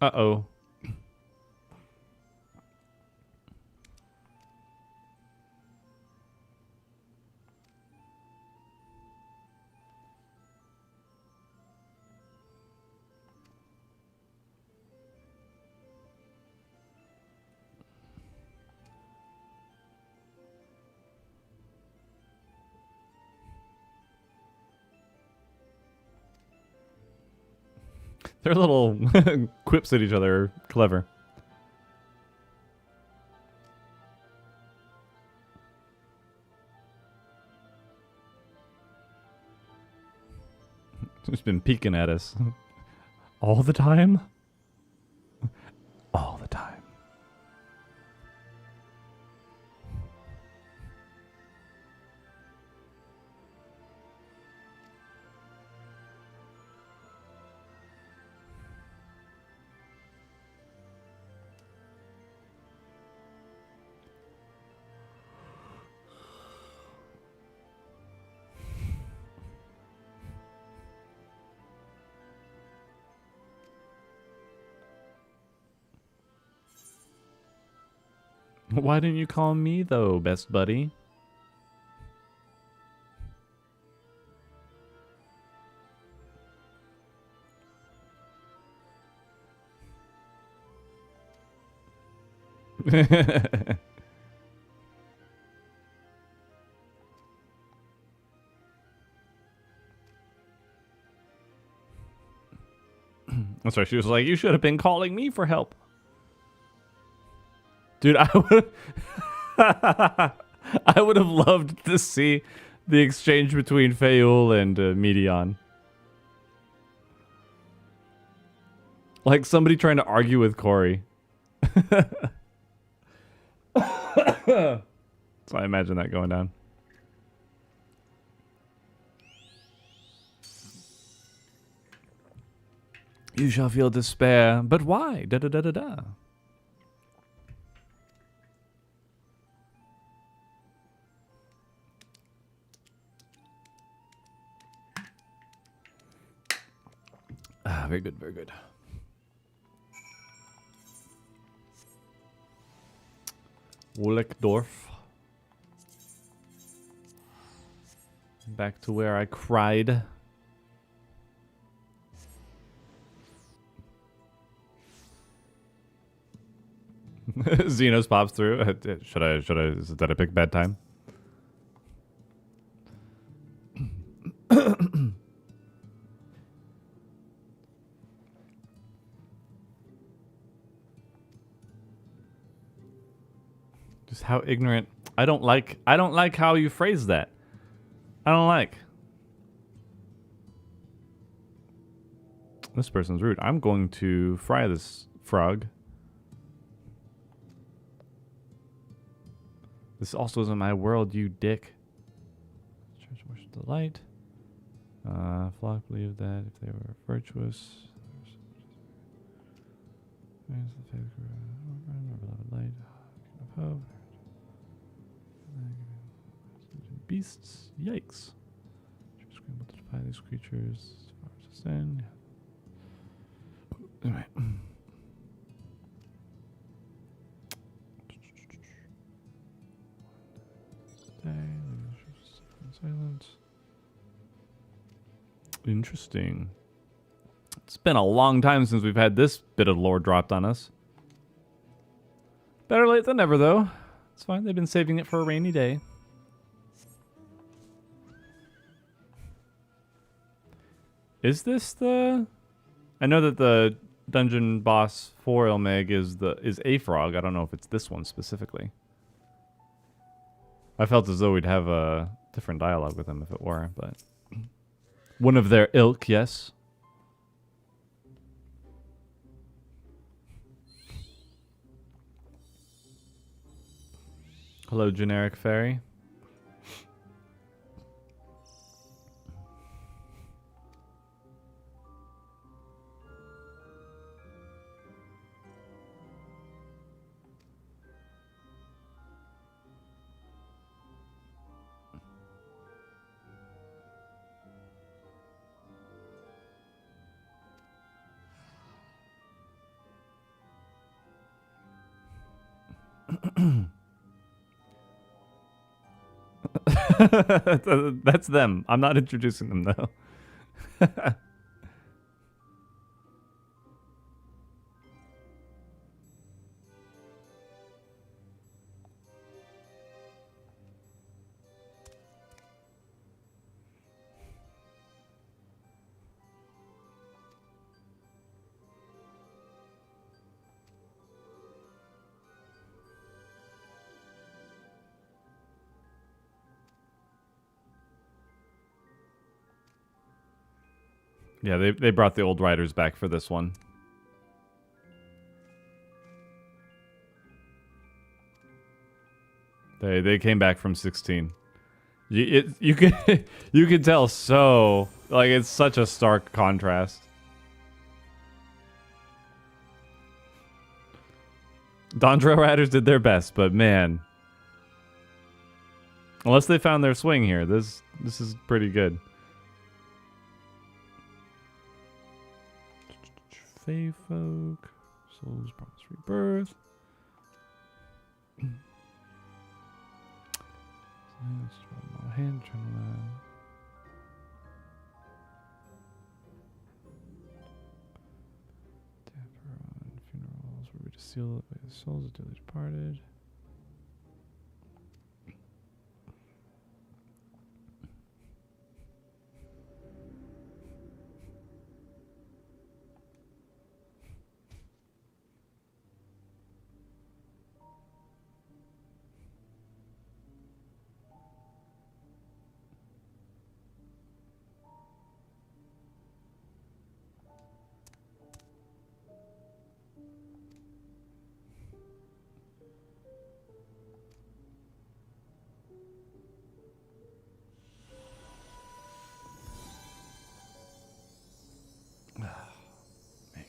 Uh-oh. Their little quips at each other are clever. Just been peeking at us. All the time? All the time. Why didn't you call me, though, best buddy? That's right. She was like, you should have been calling me for help. Dude, I would I would have loved to see the exchange between Fayul and Medion. Like somebody trying to argue with Corey. So I imagine that going down. You shall feel despair, but why? Da da da da da. Ah, very good, very good. Wolleckdorf. Back to where I cried. Xenos pops through. Should I, is that a pick bad time? Just how ignorant. I don't like how you phrase that. I don't like. This person's rude. I'm going to fry this frog. This also isn't my world, you dick. Church worship the light. Flock believed that if they were virtuous. Beasts, yikes. Scramble to defy these creatures as far as sin. Anyway. Silence. Interesting. It's been a long time since we've had this bit of lore dropped on us. Better late than never, though. It's fine. They've been saving it for a rainy day. Is this the... I know that the dungeon boss for Ilmeg is a frog. I don't know if it's this one specifically. I felt as though we'd have a different dialogue with him if it were, but... One of their ilk, yes. Hello, generic fairy. That's them. I'm not introducing them, though. Yeah, they brought the old riders back for this one. They came back from 16. You can you can tell so like it's such a stark contrast. Dondro riders did their best, but man, unless they found their swing here, this is pretty good. Fae folk, souls promise rebirth. Hand trying on funerals where we just seal it by the souls of dearly departed.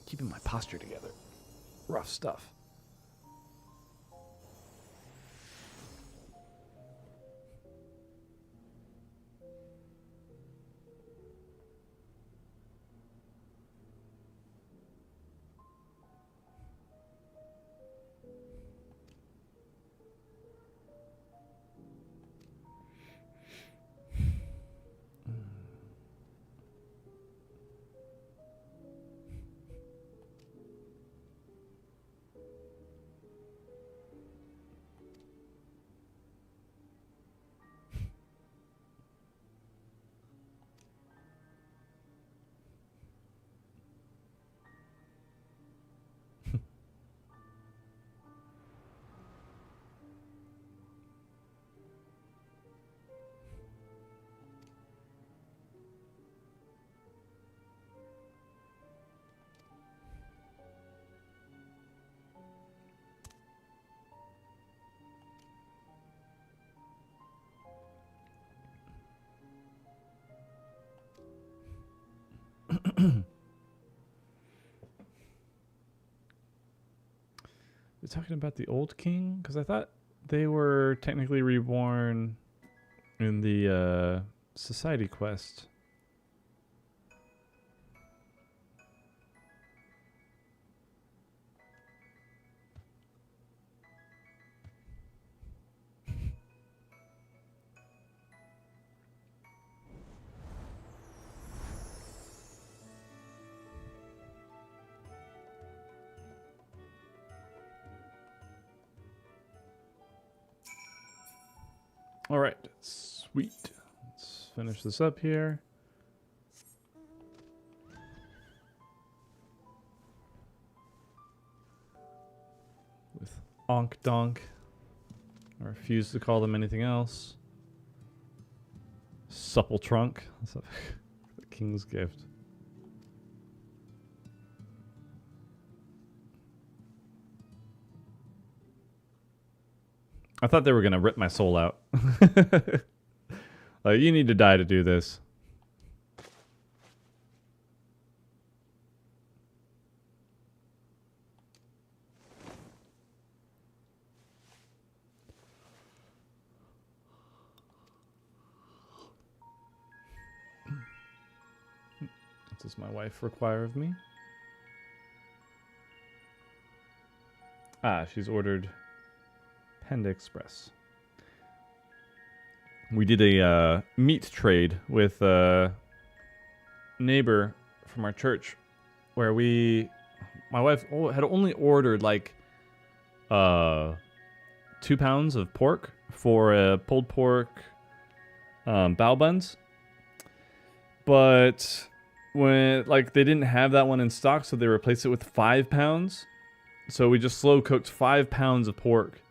Keeping my posture together. Rough stuff. They're talking about the old king? Because I thought they were technically reborn in the society quest. All right, sweet. Let's finish this up here. With Onk Donk. I refuse to call them anything else. Supple Trunk. The King's Gift. I thought they were going to rip my soul out. Like, you need to die to do this. What does my wife require of me? Ah, she's ordered Panda Express. We did a meat trade with a neighbor from our church where my wife had only ordered like 2 pounds of pork for a pulled pork bao buns. But when they didn't have that one in stock, so they replaced it with 5 pounds. So we just slow cooked 5 pounds of pork.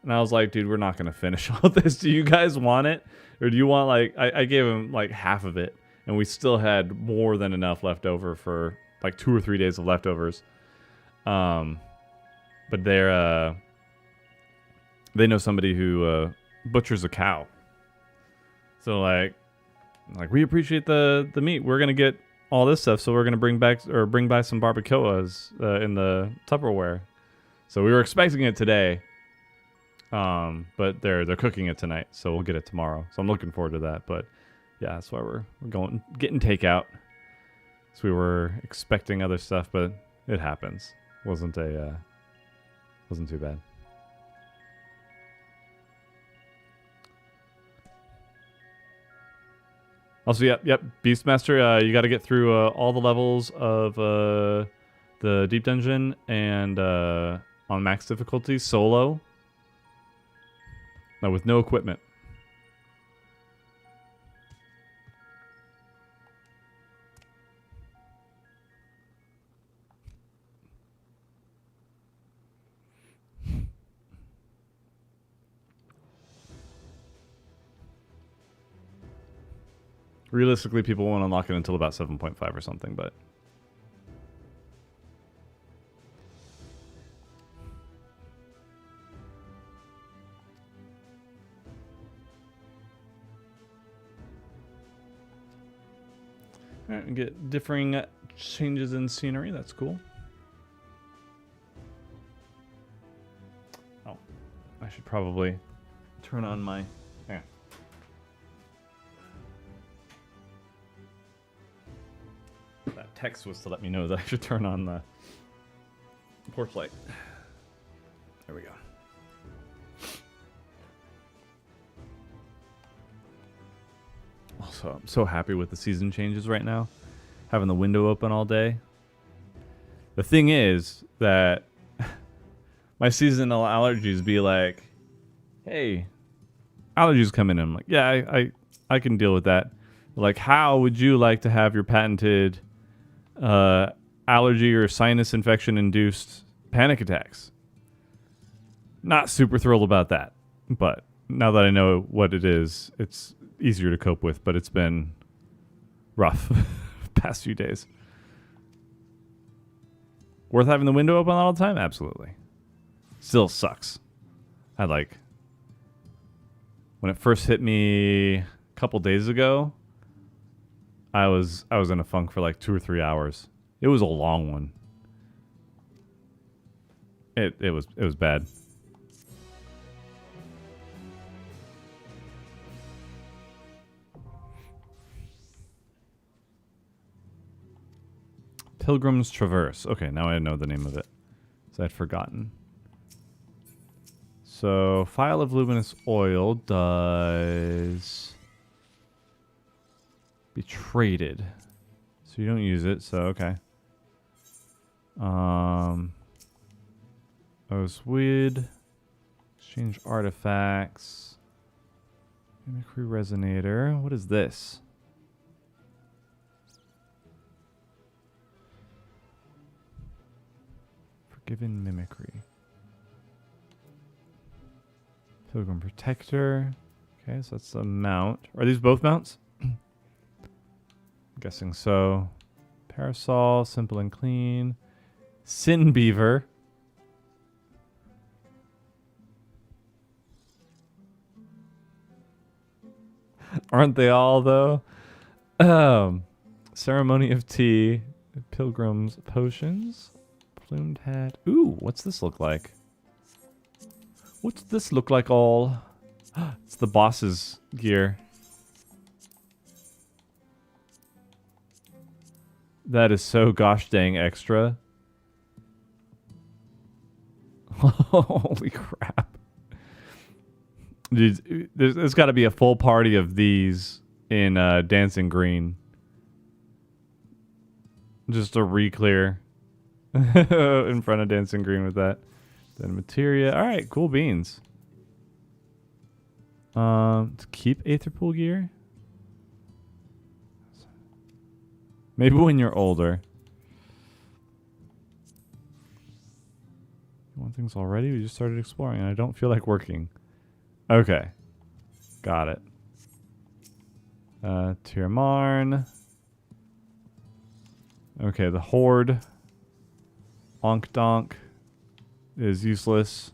And I was like, dude, we're not going to finish all this. Do you guys want it? Or do you want, like, I gave him, like, half of it. And we still had more than enough left over for, like, 2 or 3 days of leftovers. But they know somebody who butchers a cow. So, like, we appreciate the meat. We're going to get all this stuff. So we're going to bring by some barbacoas in the Tupperware. So we were expecting it today. But they're cooking it tonight, so we'll get it tomorrow. So I'm looking forward to that. But yeah, that's why we're getting takeout. So we were expecting other stuff, but it happens. Wasn't too bad. Also, yep. Beastmaster, you got to get through all the levels of the deep dungeon and on max difficulty solo. Now with no equipment. Realistically, people won't unlock it until about 7.5 or something, but... Alright, we get differing changes in scenery. That's cool. Oh, I should probably turn on my... Hang on. That text was to let me know that I should turn on the porch light. There we go. Also, I'm so happy with the season changes right now. Having the window open all day. The thing is that my seasonal allergies be like, hey, allergies come in. And I'm like, yeah, I can deal with that. Like, how would you like to have your patented allergy or sinus infection induced panic attacks? Not super thrilled about that. But now that I know what it is, it's easier to cope with, but it's been rough past few days. Worth having the window open all the time? Absolutely. Still sucks. I like when it first hit me a couple days ago, I was in a funk for like 2 or 3 hours. It was a long one. It was bad. Pilgrim's Traverse. Okay, now I know the name of it. So I'd forgotten. So, Phial of Luminous Oil does be traded. So you don't use it, so okay. Oswid. Exchange artifacts. Mimicry Resonator. What is this? Forgiven Mimicry. Pilgrim Protector. Okay, so that's a mount. Are these both mounts? I'm guessing so. Parasol, Simple and Clean. Sin Beaver. Aren't they all, though? Ceremony of Tea. Pilgrim's Potions. Plumed Hat. Ooh, what's this look like? What's this look like all? It's the boss's gear. That is so gosh dang extra. Holy crap. Dude, there's got to be a full party of these in Dancing Green. Just a re-clear in front of Dancing Green with that. Then materia. All right, cool beans. To keep Aether Pool gear? Maybe when you're older. You want things already? We just started exploring and I don't feel like working. Okay. Got it. Tirmarn. Okay, the Horde. Onk Donk is useless.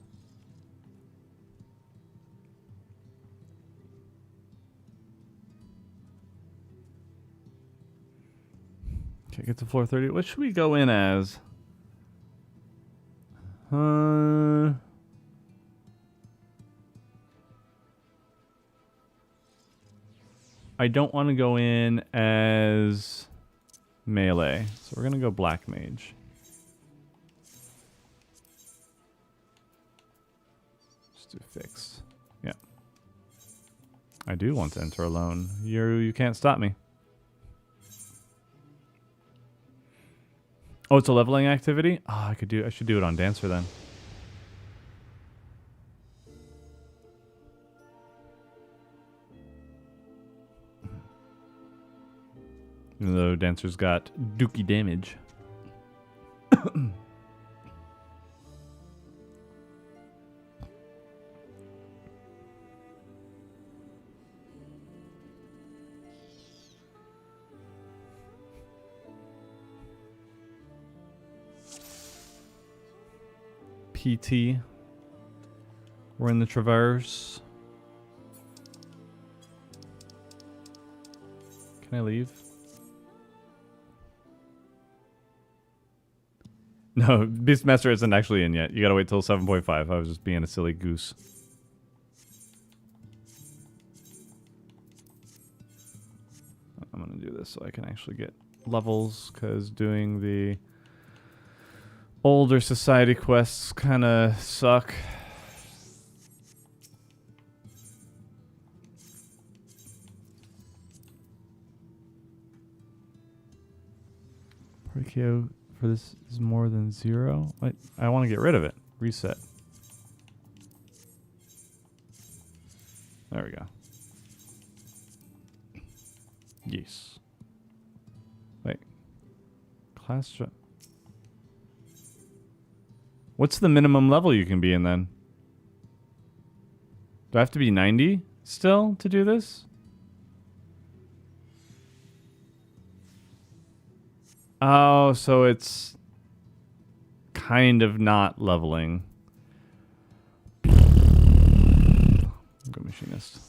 Okay, get to floor 30. What should we go in as? I don't want to go in as melee, so we're gonna go Black Mage. Just do fixed. Yeah. I do want to enter alone. You can't stop me. Oh, it's a leveling activity? Oh, I should do it on Dancer then. Even though Dancer's got dookie damage. PT. We're in the Traverse. Can I leave? No, Beastmaster isn't actually in yet. You gotta wait till 7.5. I was just being a silly goose. I'm gonna do this so I can actually get levels, because doing the older society quests kind of suck. Parkio for this is more than 0. I want to get rid of it. Reset. There we go. Yes. Wait. Class. What's the minimum level you can be in then? Do I have to be 90 still to do this? Oh, so it's kind of not leveling. Go machinist.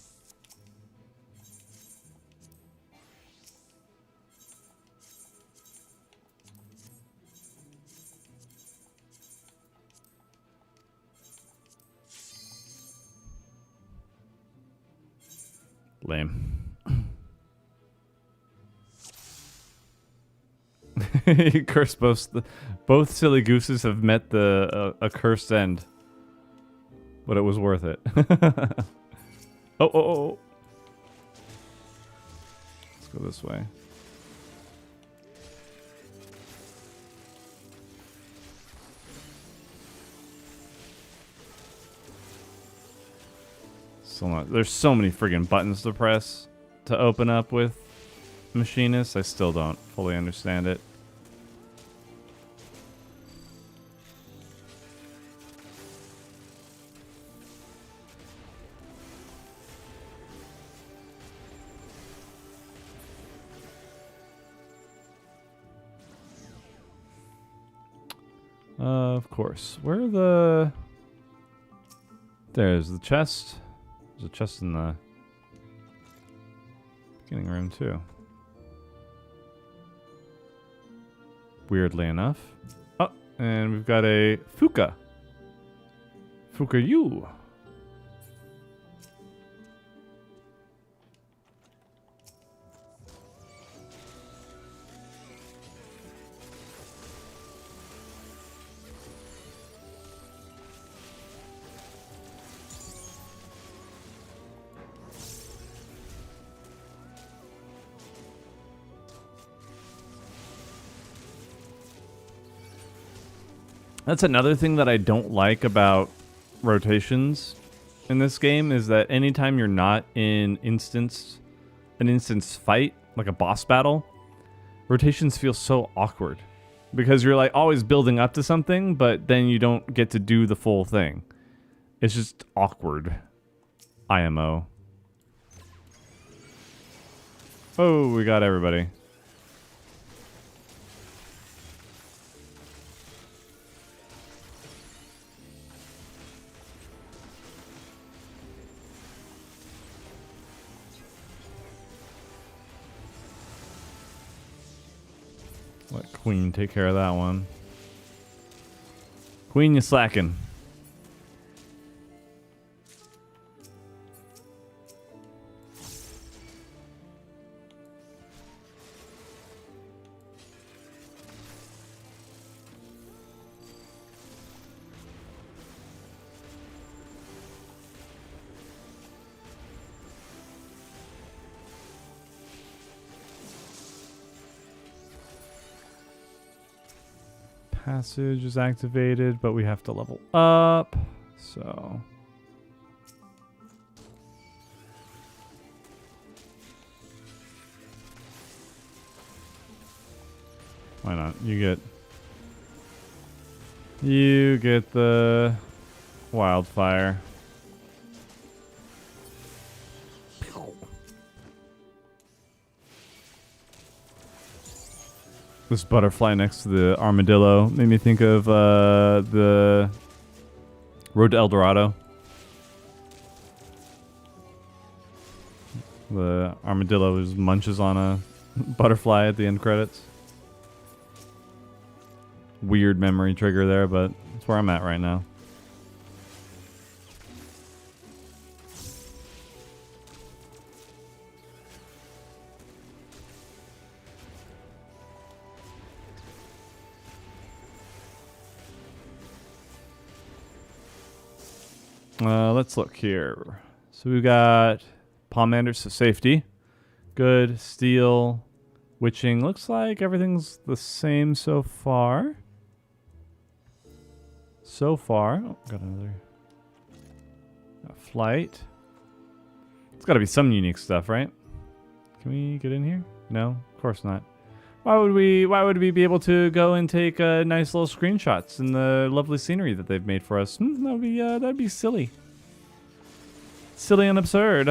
Lame. You curse both silly gooses have met the a cursed end, but it was worth it. Oh. Let's go this way. There's so many friggin' buttons to press to open up with Machinist. I still don't fully understand it. Of course. Where are the... There's the chest. There's a chest in the beginning room too. Weirdly enough. Oh, and we've got a Fuka. Fuka you. That's another thing that I don't like about rotations in this game, is that anytime you're not in an instance fight, like a boss battle, rotations feel so awkward. Because you're like always building up to something, but then you don't get to do the full thing. It's just awkward. IMO. Oh, we got everybody. Let Queen take care of that one. Queen, you slacking. Passage is activated, but we have to level up. So... why not? You get the wildfire. This butterfly next to the armadillo made me think of the Road to El Dorado. The armadillo just munches on a butterfly at the end credits. Weird memory trigger there, but that's where I'm at right now. Let's look here. So we got Palmanders to safety. Good. Steel. Witching. Looks like everything's the same so far. Oh, got another. Got flight. It's got to be some unique stuff, right? Can we get in here? No, of course not. Why would we be able to go and take nice little screenshots in the lovely scenery that they've made for us? That'd be silly. Silly and absurd.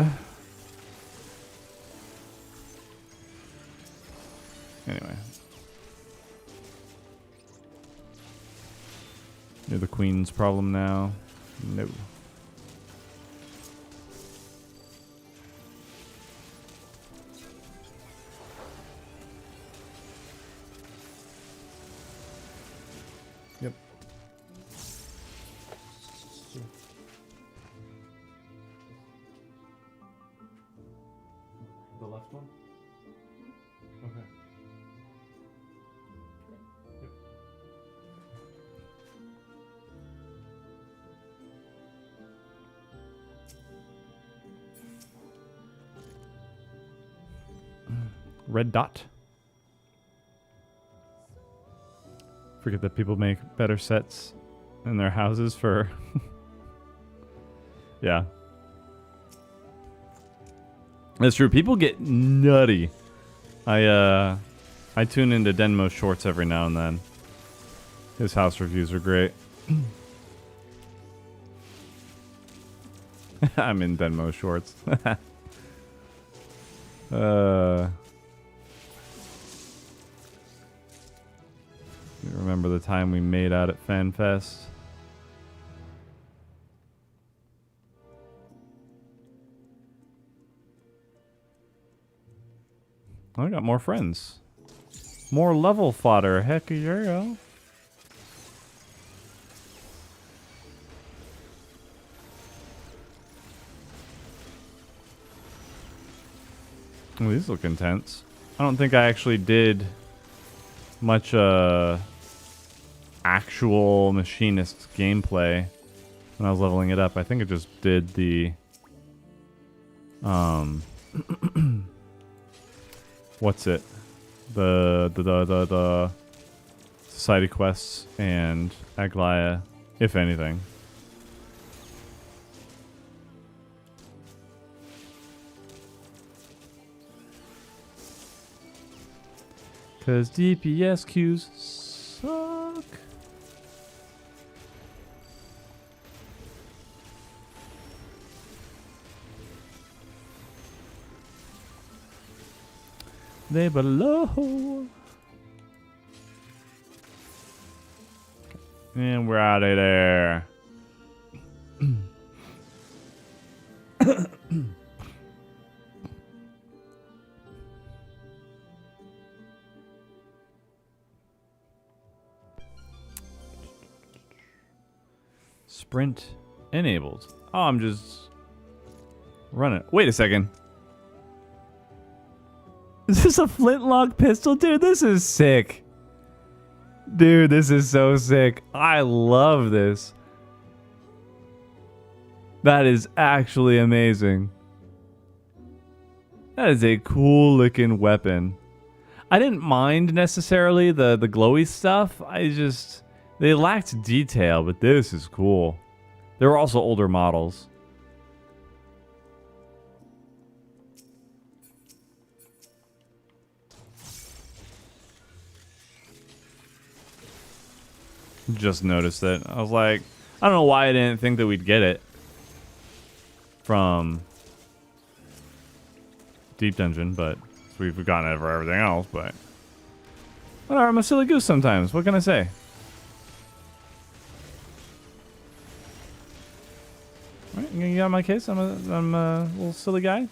Anyway. You're the queen's problem now. No. Yep. The left one? Okay. Yep. Red dot. Forget that people make better sets in their houses for... yeah. That's true. People get nutty. I tune into Denmo Shorts every now and then. His house reviews are great. I'm in Denmo Shorts. Remember the time we made out at FanFest? I got more friends. More level fodder. Heck yeah. Oh, these look intense. I don't think I actually did much actual machinist gameplay when I was leveling it up. I think I just did the what's it? The society quests and Aglaya, if anything. Cause DPS queues suck. They below. And we're out of there. Sprint enabled. Oh, I'm just running. Wait a second. Is this a flintlock pistol? Dude, this is sick. Dude, this is so sick. I love this. That is actually amazing. That is a cool looking weapon. I didn't mind necessarily the glowy stuff. I just... They lacked detail, but this is cool. There were also older models. Just noticed it. I was like, I don't know why I didn't think that we'd get it from Deep Dungeon, but we've gotten it for everything else, but whatever, I'm a silly goose sometimes. What can I say? Alright, you gonna get on my case? I'm a little silly guy.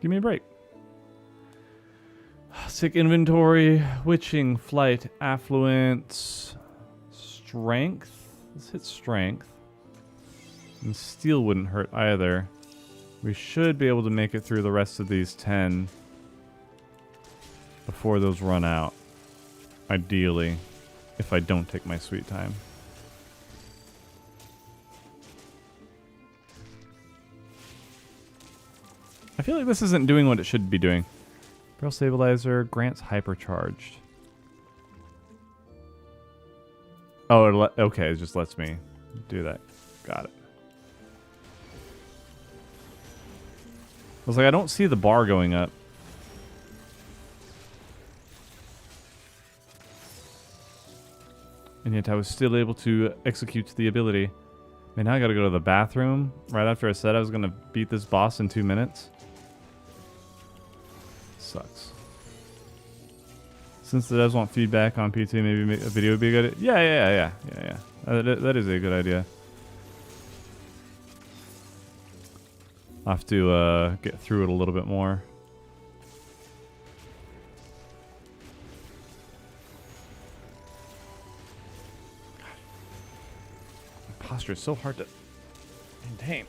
Give me a break. Sick inventory, witching, flight, affluence, strength. Let's hit strength. And steel wouldn't hurt either. We should be able to make it through the rest of these 10 before those run out. Ideally, if I don't take my sweet time. I feel like this isn't doing what it should be doing. Barrel stabilizer grants hypercharged. Oh, okay, it just lets me do that. Got it. I was like, I don't see the bar going up. And yet I was still able to execute the ability. Man, now I gotta go to the bathroom right after I said I was gonna beat this boss in 2 minutes. Sucks. Since the devs want feedback on PT, maybe a video would be good. Yeah. That is a good idea. I'll have to get through it a little bit more. God. My posture is so hard to maintain.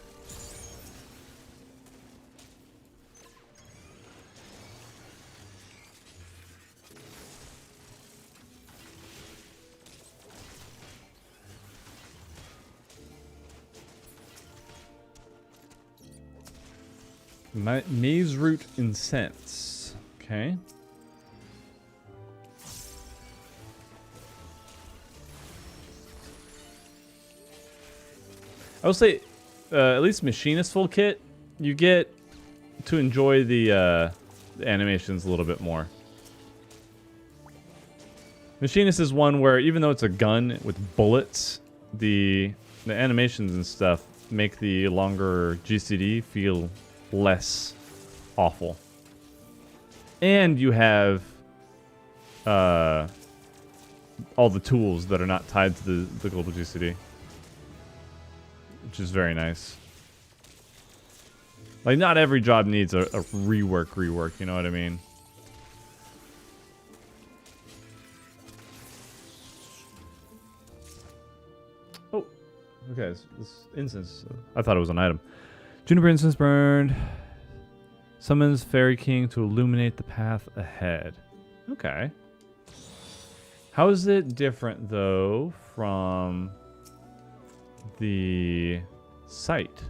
Maze root incense. Okay. I will say, at least Machinist full kit, you get to enjoy the animations a little bit more. Machinist is one where even though it's a gun with bullets, the animations and stuff make the longer GCD feel less awful. And you have all the tools that are not tied to the global GCD, which is very nice. Like, not every job needs a rework, you know what I mean? Oh, okay, this incense, I thought it was an item. Juniper incense burned. Summons Fairy King to illuminate the path ahead. Okay. How is it different, though, from the Sight?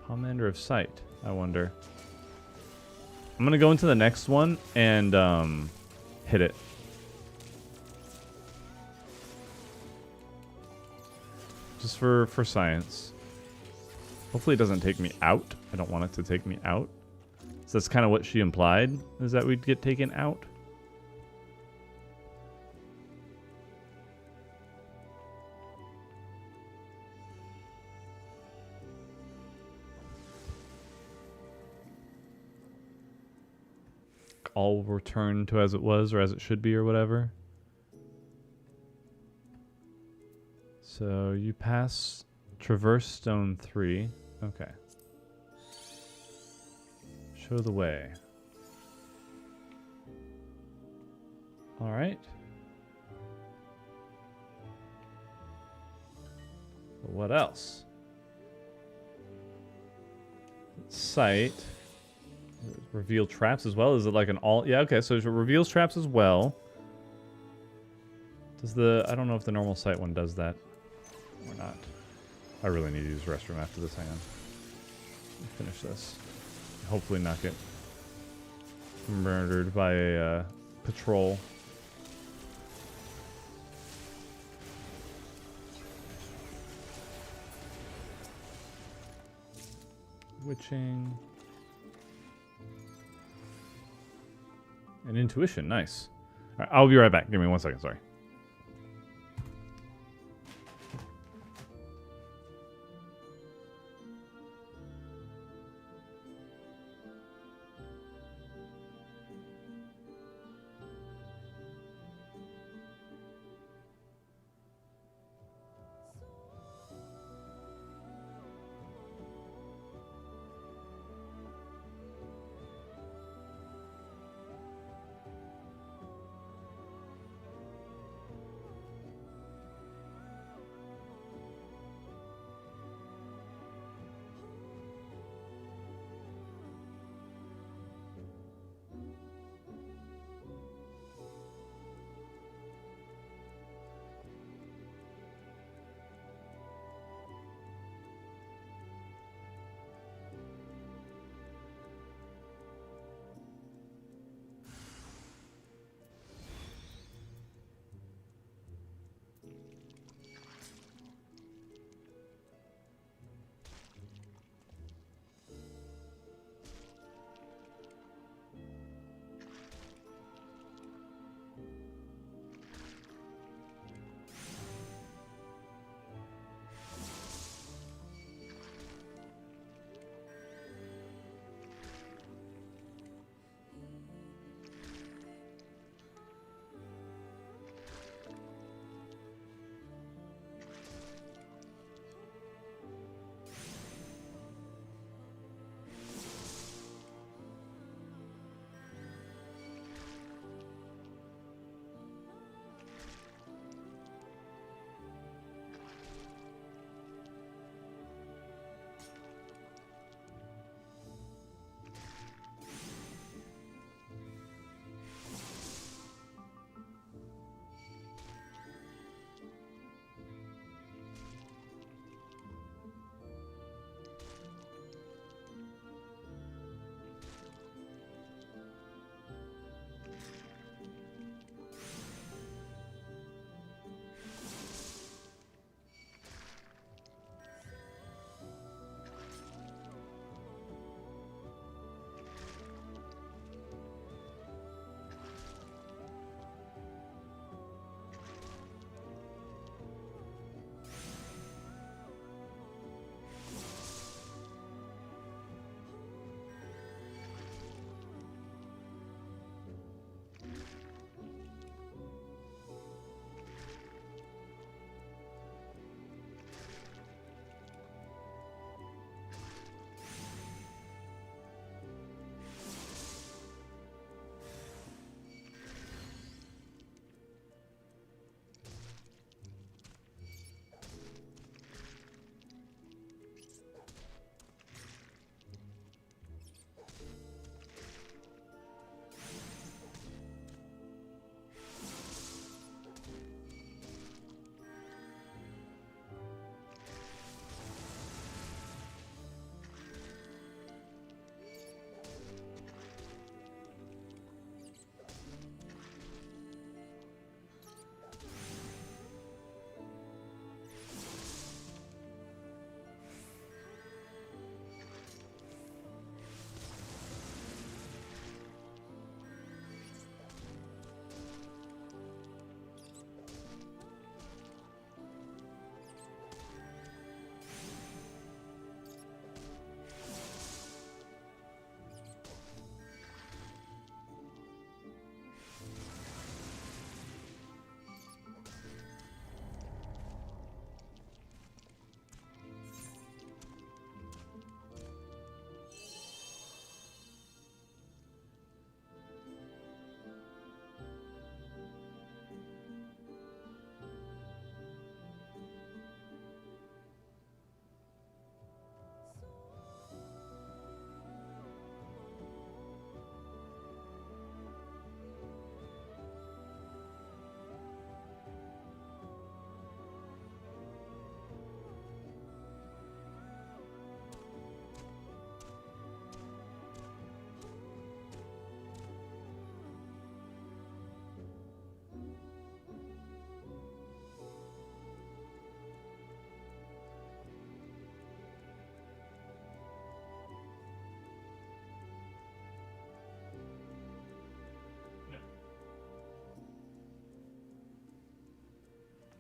Commander of Sight, I wonder. I'm going to go into the next one and hit it. Just for science. Hopefully it doesn't take me out. I don't want it to take me out. So that's kind of what she implied, is that we'd get taken out. All will return to as it was or as it should be or whatever. So you pass Traverse Stone 3. Okay. Show the way. Alright. What else? Sight. Reveal traps as well? Is it like an all... Yeah, okay, so it reveals traps as well. Does the... I don't know if the normal sight one does that or not. I really need to use the restroom after this. Hang on. Finish this. Hopefully not get murdered by a patrol. Witching. And intuition, nice. All right, I'll be right back. Give me 1 second, sorry.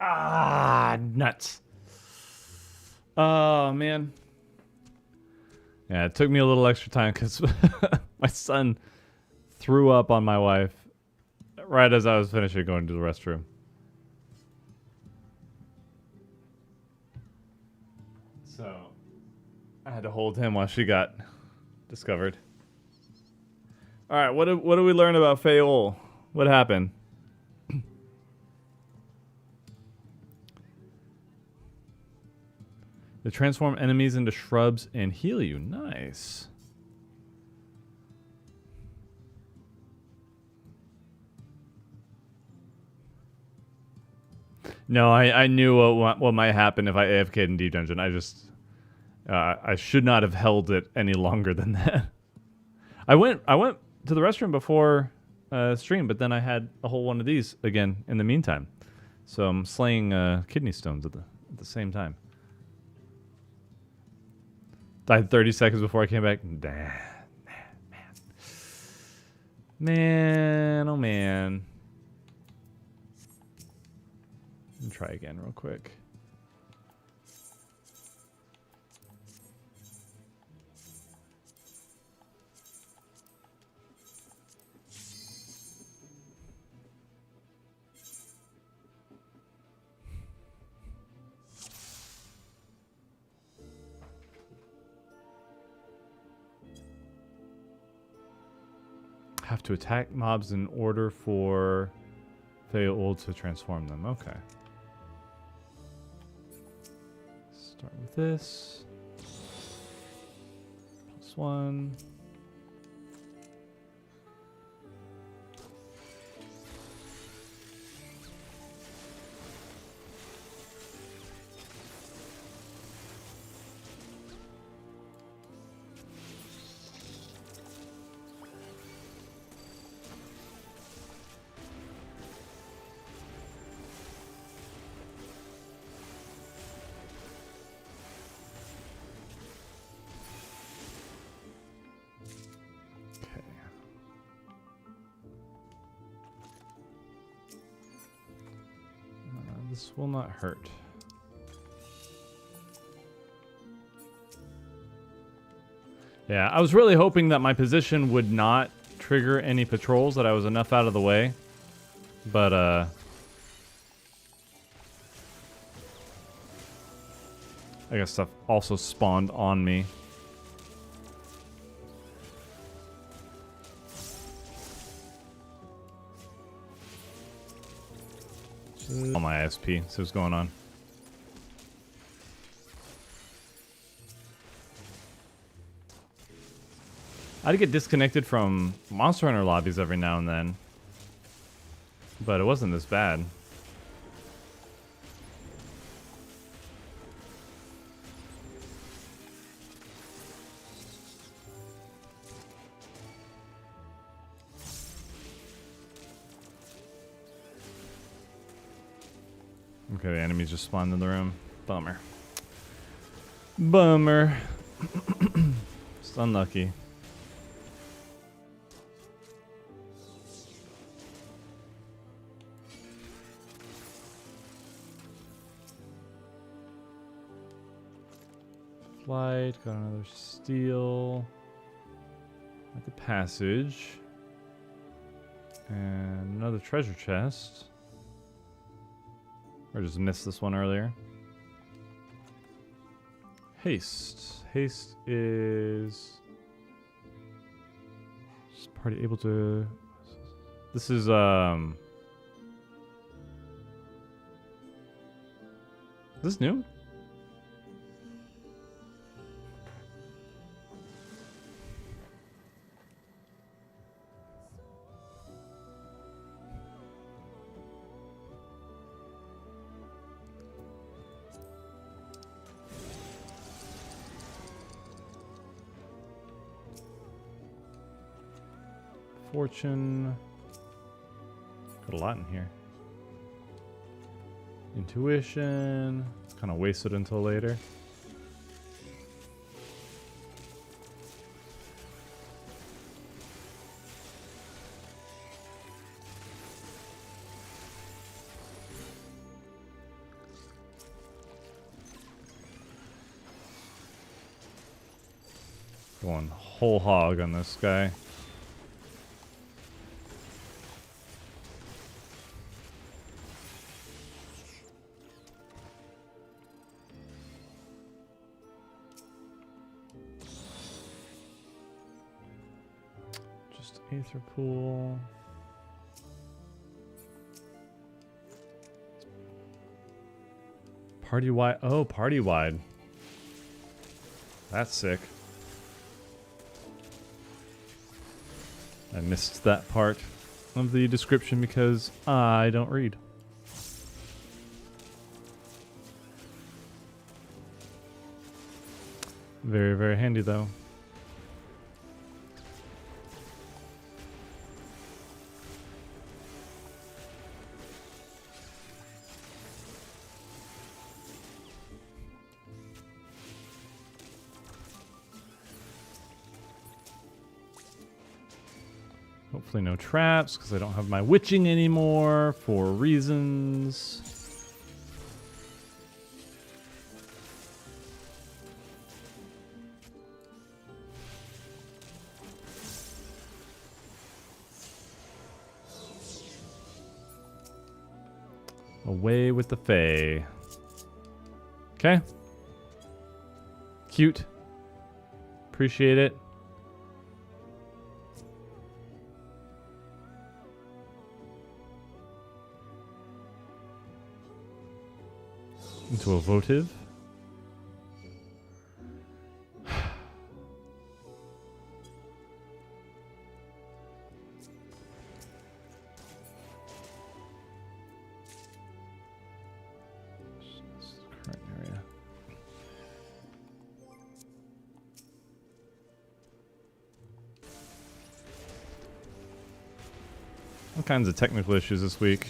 Ah, nuts. Oh, man. Yeah, it took me a little extra time because my son threw up on my wife right as I was finishing going to the restroom. So I had to hold him while she got discovered. All right, what do we learn about Felyne? What happened? They transform enemies into shrubs and heal you. Nice. No, I knew what might happen if I AFK'd in Deep Dungeon. I just... I should not have held it any longer than that. I went to the restroom before stream, but then I had a whole one of these again in the meantime. So I'm slaying kidney stones at the same time. Died 30 seconds before I came back. Man. Man, oh man. Let me try again real quick. Have to attack mobs in order for Felyne to transform them. Okay. Start with this. +1. This will not hurt. Yeah, I was really hoping that my position would not trigger any patrols, that I was enough out of the way. But, I guess stuff also spawned on me. On my ISP, so what's going on? I'd get disconnected from Monster Hunter lobbies every now and then, but it wasn't this bad. Okay, the enemies just spawned in the room. Bummer. Bummer. Just unlucky. Flight, got another steel. At the passage. And another treasure chest. Or just missed this one earlier. Haste. Haste is just party able to. This is this new? Fortune. Got a lot in here. Intuition. It's kind of wasted until later. Going whole hog on this guy. Just Aether Pool. Party wide. Oh, party wide. That's sick. I missed that part of the description because I don't read. Very, very handy though. Hopefully no traps, because I don't have my witching anymore for reasons. Away with the Fae. Okay. Cute. Appreciate it. Into a votive. Current area. All kinds of technical issues this week.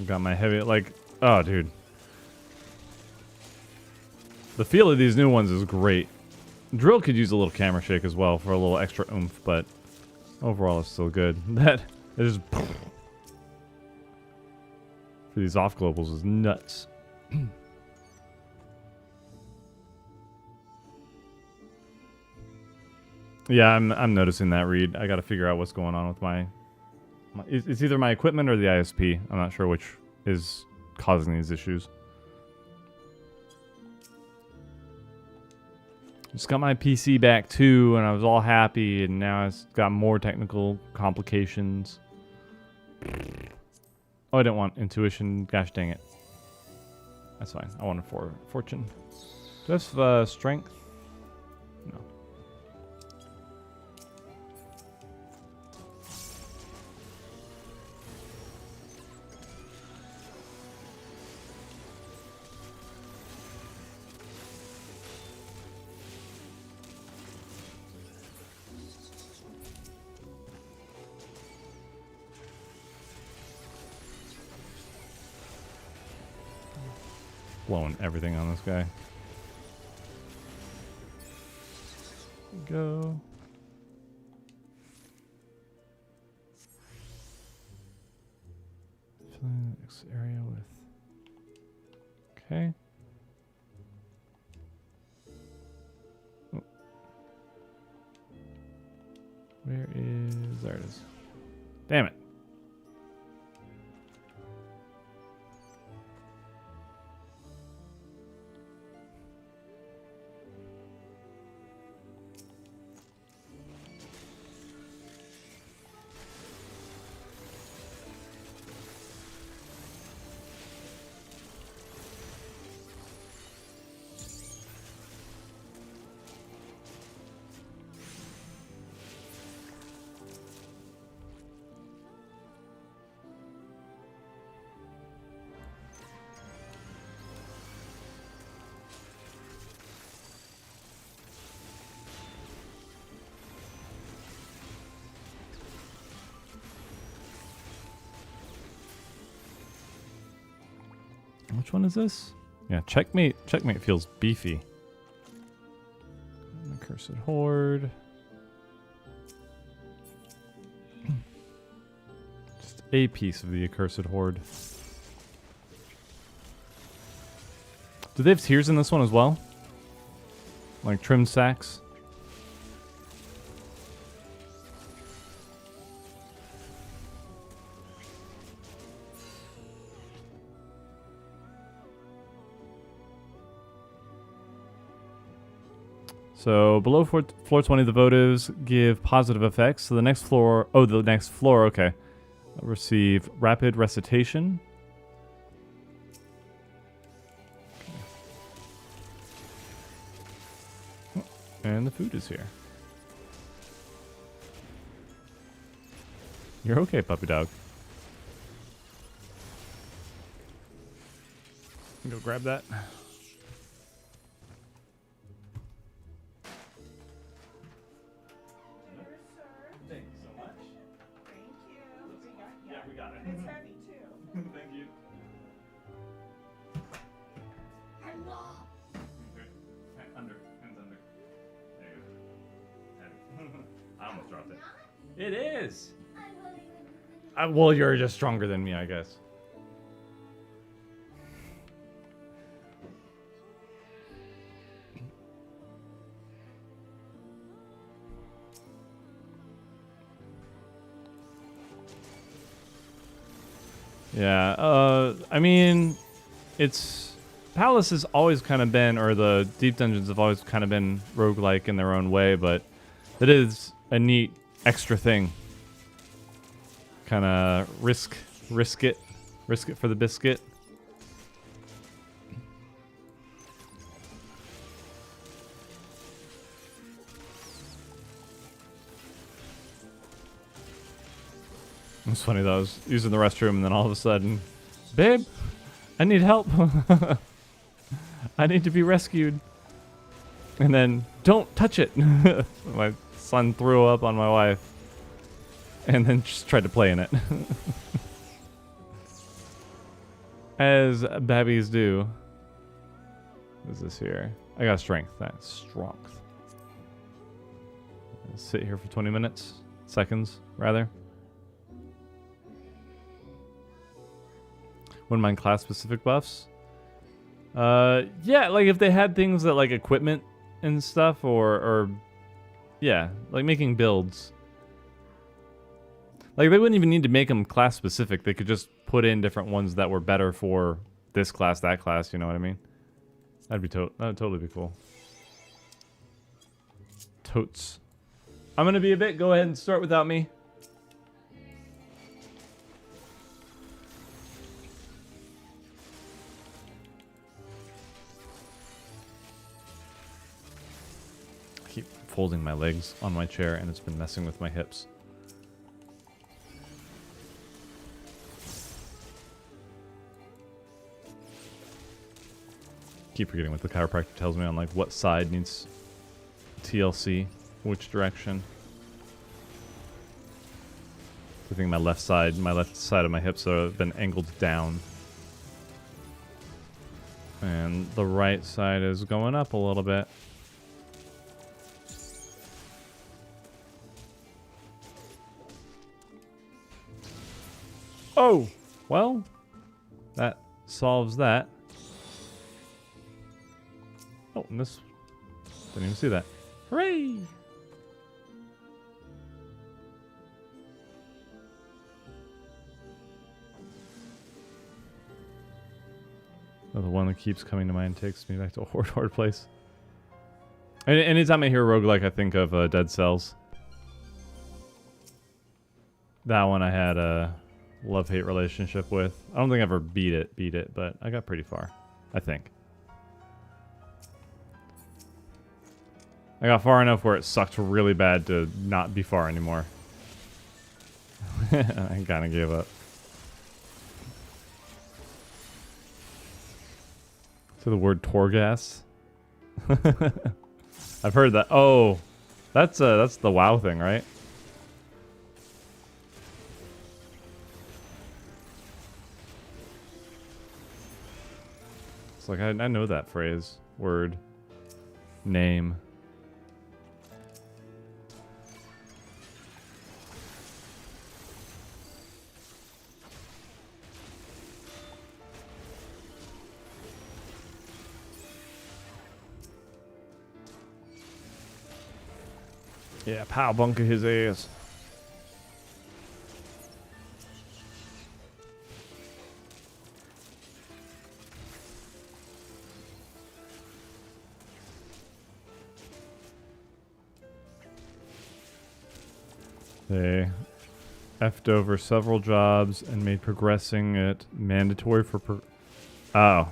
Got my heavy, like, oh, dude. The feel of these new ones is great. Drill could use a little camera shake as well for a little extra oomph, but overall it's still good. That is for these off globals is nuts. Yeah, I'm noticing that, Reed. I got to figure out what's going on with my. It's either my equipment or the ISP. I'm not sure which is causing these issues. Just got my PC back too, and I was all happy, and now it's got more technical complications. Oh, I didn't want intuition. Gosh dang it. That's fine. I wanted fortune. Do I have strength? No. Blowing everything on this guy. Go. Filling this area with. Okay. Oh. Where is. There it is. Damn it. Which one is this? Yeah, checkmate. Checkmate feels beefy. The Cursed Horde. Just a piece of the Accursed Horde. Do they have tiers in this one as well? Like trim sacks? So below floor 20, the votives give positive effects. So the next floor, okay. Receive rapid recitation. And the food is here. You're okay, puppy dog. Go grab that. It is. Well, you're just stronger than me, I guess. Yeah, I mean, Palace has always kind of been, or the Deep Dungeons have always kind of been roguelike in their own way, but it is a neat extra thing. Kind of risk it for the biscuit. It's funny though, I was using the restroom and then all of a sudden, babe, I need help. I need to be rescued. And then, don't touch it. My son threw up on my wife. And then just tried to play in it. As babbies do. What is this here? I got strength. That's strength. Sit here for 20 minutes. Seconds, rather. Wouldn't mind class-specific buffs. Yeah, like if they had things that like equipment and stuff, or yeah, like making builds. Like they wouldn't even need to make them class-specific. They could just put in different ones that were better for this class, that class. You know what I mean? That'd totally be cool. Totes. I'm gonna be a bit. Go ahead and start without me. Keep folding my legs on my chair and it's been messing with my hips. Keep forgetting what the chiropractor tells me on like what side needs TLC, which direction. I think my left side of my hips have been angled down. And the right side is going up a little bit. Oh, well, that solves that. Oh, and this, didn't even see that. Hooray! Oh, the one that keeps coming to mind takes me back to a horde place. And anytime I hear roguelike, I think of Dead Cells. That one I had a love-hate relationship with. I don't think I ever beat it, but I got pretty far, I think. I got far enough where it sucked really bad to not be far anymore. I kind of gave up. To the word Torghast. I've heard that. Oh, that's the WoW thing, right? It's like I know that phrase, word, name. Yeah, pow bunker his ass. They effed over several jobs and made progressing it mandatory for oh. I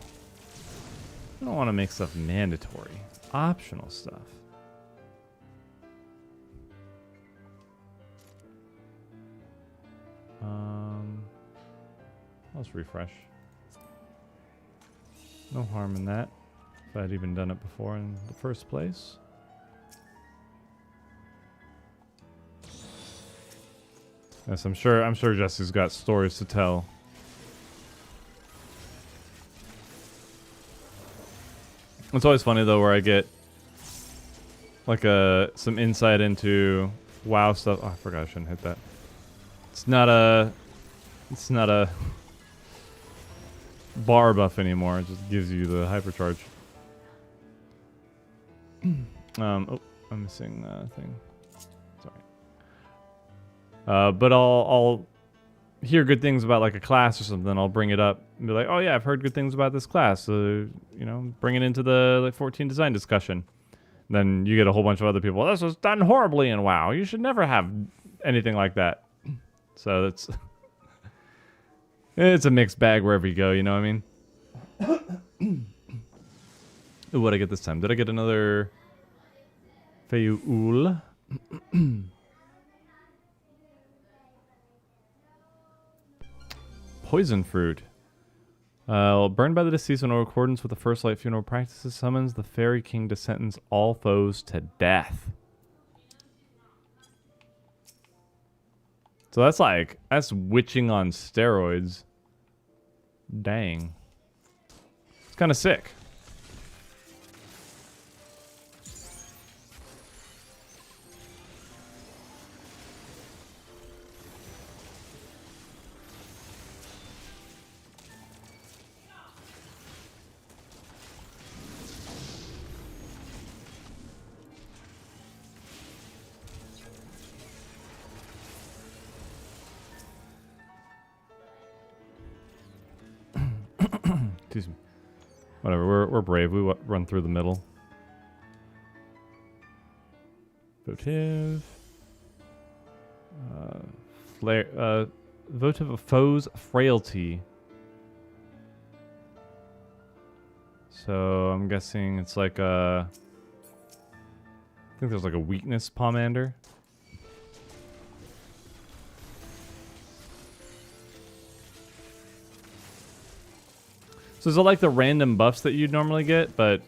don't want to make stuff mandatory. Optional stuff. Let's refresh. No harm in that. If I'd even done it before in the first place. Yes, I'm sure Jesse's got stories to tell. It's always funny though where I get like some insight into WoW stuff. Oh, I forgot I shouldn't hit that. It's not a bar buff anymore. It just gives you the hypercharge. Oh, I'm missing a thing. Sorry. But I'll hear good things about like a class or something. I'll bring it up and be like, oh yeah, I've heard good things about this class. So, you know, bring it into the like 14 design discussion. Then you get a whole bunch of other people. This was done horribly in WoW. You should never have anything like that. So it's it's a mixed bag wherever you go. You know what I mean? Ooh, what'd I get this time? Did I get another Felyne? Poison fruit. Burned by the deceased in accordance with the First Light funeral practices, summons the Fairy King to sentence all foes to death. So that's witching on steroids. Dang. It's kind of sick. Excuse me. Whatever, we're brave. We run through the middle. Votive. Votive of foes frailty. So I'm guessing it's like a... I think there's like a weakness pomander. So is it like the random buffs that you'd normally get, but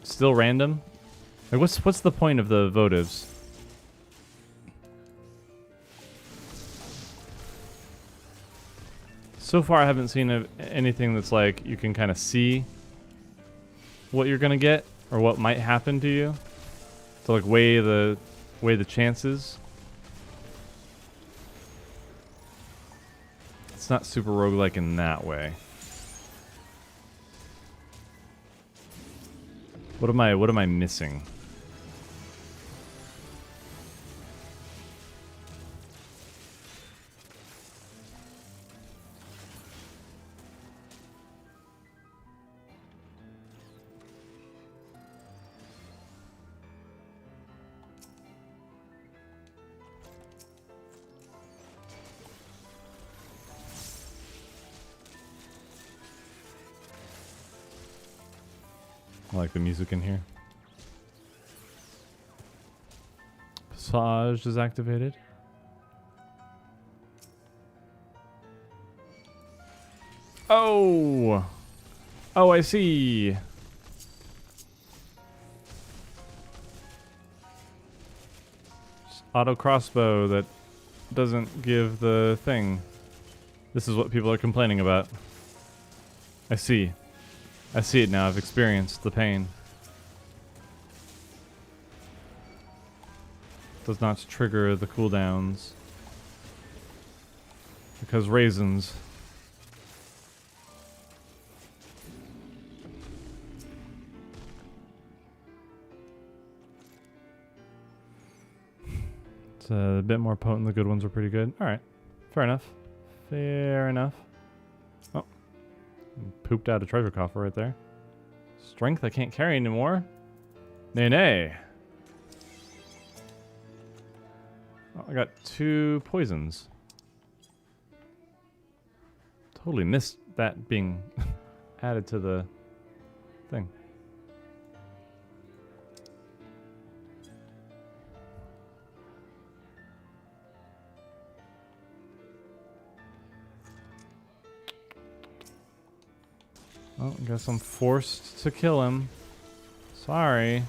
still random? Like what's the point of the votives? So far I haven't seen anything that's like you can kind of see what you're gonna get or what might happen to you. To like weigh the chances. It's not super roguelike in that way. What am I missing? I like the music in here. Passage is activated. Oh! Oh, I see. Auto crossbow that doesn't give the thing. This is what people are complaining about. I see. I see it now. I've experienced the pain. Does not trigger the cooldowns. Because raisins. It's a bit more potent. The good ones are pretty good. Alright. Fair enough. Fair enough. Oh. Pooped out a treasure coffer right there. Strength I can't carry anymore. Nay, nay. Oh, I got 2 poisons. Totally missed that being added to the thing. Oh, I guess I'm forced to kill him. Sorry.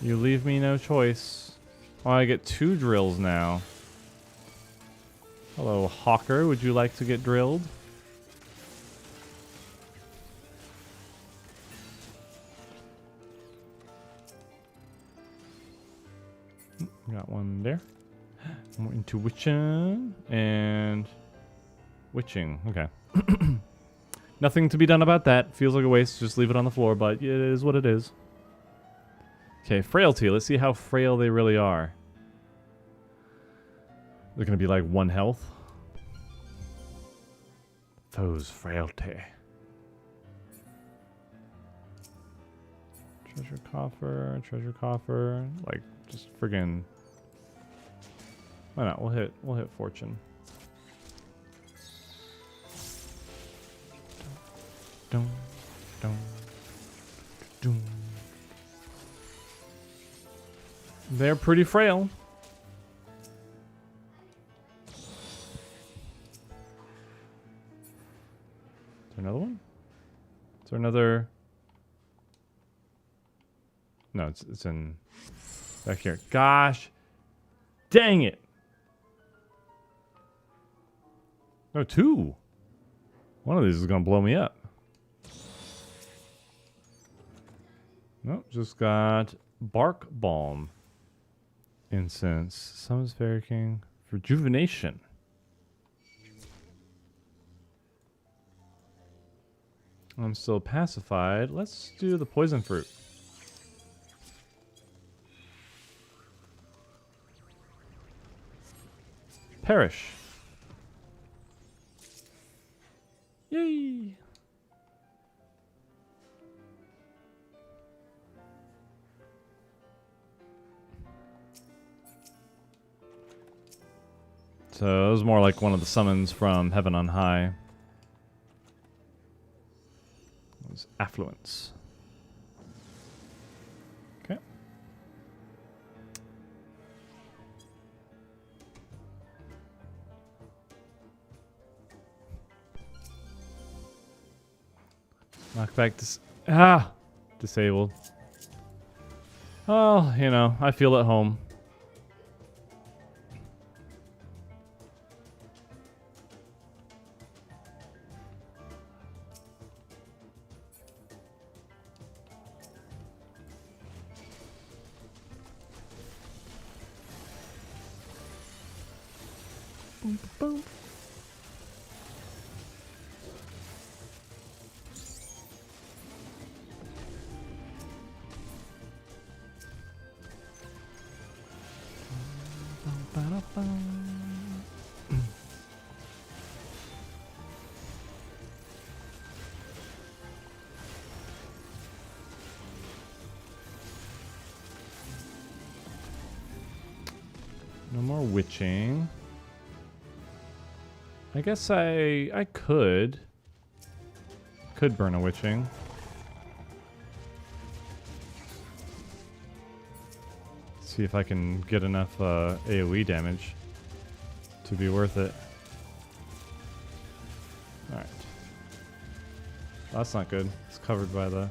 You leave me no choice. Oh, I get 2 drills now. Hello, Hawker. Would you like to get drilled? Got one there. More intuition and witching. Okay. Nothing to be done about that. Feels like a waste. Just leave it on the floor, but it is what it is. Okay, frailty. Let's see how frail they really are. They're going to be like 1 health. Foe's frailty. Treasure coffer. Like, just friggin'. Why not? We'll hit fortune. Dum, dum, dum. They're pretty frail. Is there another one? Is there another? No, it's in back here. Gosh, dang it! No, 2. One of these is gonna blow me up. Nope, just got bark balm. Incense. Summons Fairy King. Rejuvenation. I'm still pacified. Let's do the poison fruit. Perish. Yay! So it was more like one of the summons from Heaven on High. It was Affluence. Okay. Knockback disabled. Oh, you know, I feel at home. Boom, boom. No more witching. I guess I could burn a witching. See if I can get enough AoE damage to be worth it. Alright. That's not good. It's covered by the...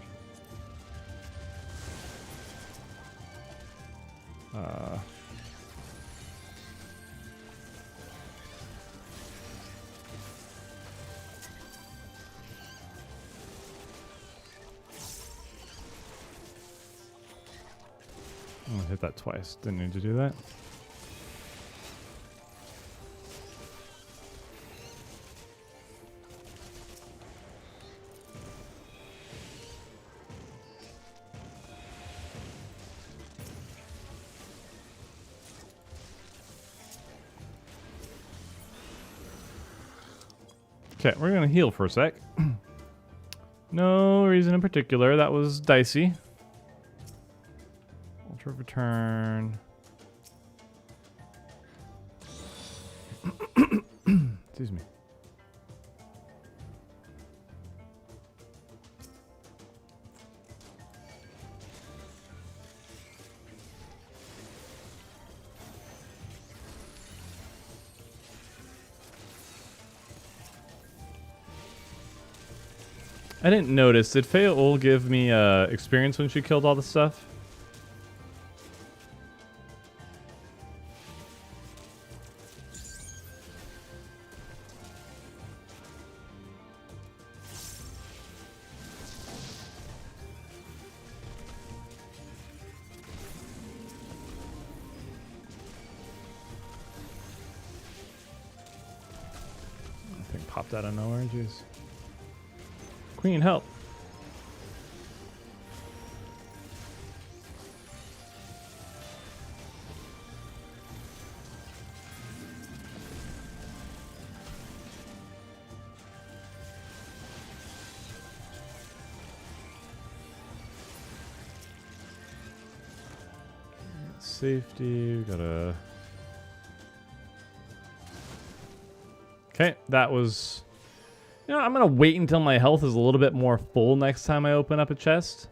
I'm gonna hit that twice. Didn't need to do that. Okay, we're gonna heal for a sec. No reason in particular. That was dicey. Ultra return. Excuse me. I didn't notice. Did Felyne give me experience when she killed all the stuff? I think popped out of nowhere. Jeez. Queen, help. Safety, we gotta... Okay, that was... You know, I'm gonna wait until my health is a little bit more full next time I open up a chest.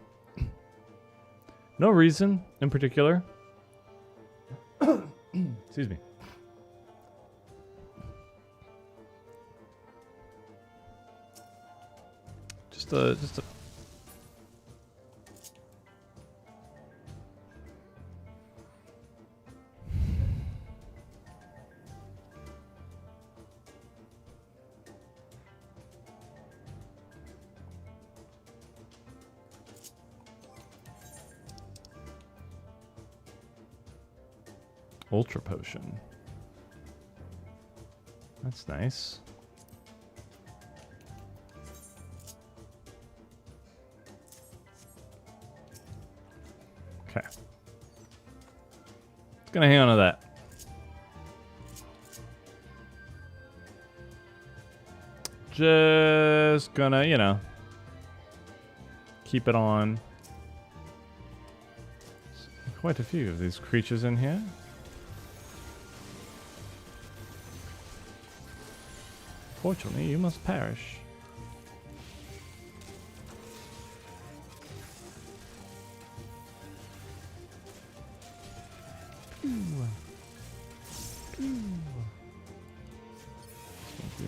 No reason in particular. Excuse me. Just a Ultra potion. That's nice. Okay. Just gonna hang on to that. Just gonna, you know, keep it on. Quite a few of these creatures in here. Fortunately, you must perish.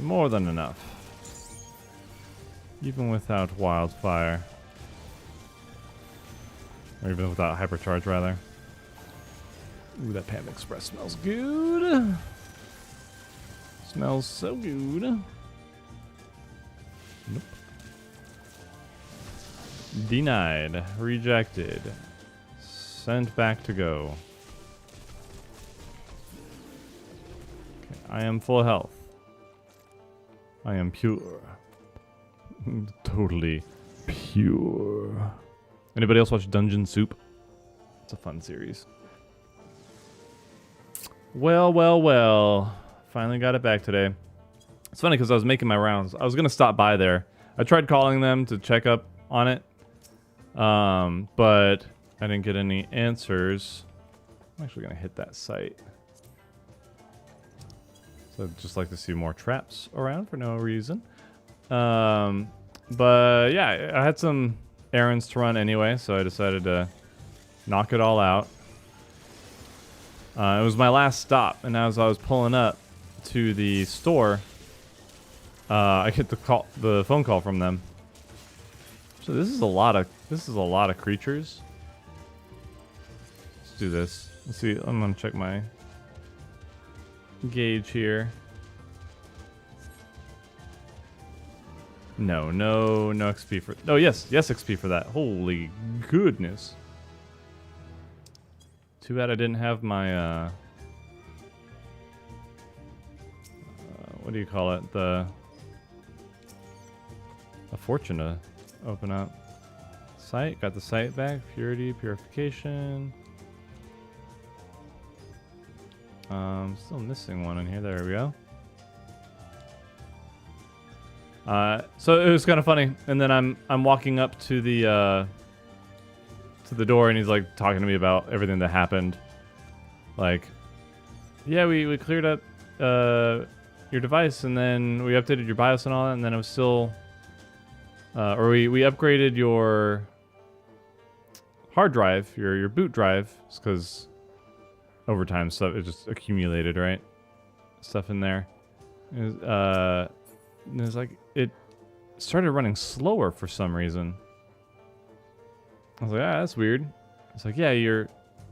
More than enough. Even without wildfire. Or even without hypercharge, rather. Ooh, that Panda Express smells good. Smells so good. Nope. Denied. Rejected. Sent back to go. Okay, I am full health. I am pure. Totally pure. Anybody else watch Dungeon Soup? It's a fun series. Well, well, well. Finally got it back today. It's funny because I was making my rounds. I was going to stop by there. I tried calling them to check up on it. But I didn't get any answers. I'm actually going to hit that site. So I'd just like to see more traps around for no reason. But yeah, I had some errands to run anyway, so I decided to knock it all out. It was my last stop, and as I was pulling up to the store, I get the phone call from them. So this is a lot of creatures. Let's do this. Let's see. I'm gonna check my gauge here. No XP for. Oh yes, XP for that. Holy goodness. Too bad I didn't have my what do you call it? A fortune to open up. Sight, got the sight back. Purity, purification. Still missing one in here. There we go. So it was kind of funny. And then I'm walking up to the door, and he's like talking to me about everything that happened. Like, yeah, we cleared up your device, and then we updated your BIOS and all that, and then it was still, or we upgraded your hard drive, your boot drive, because over time stuff it just accumulated, right? Stuff in there. It was like it started running slower for some reason. I was like, ah, that's weird. It's like, yeah, your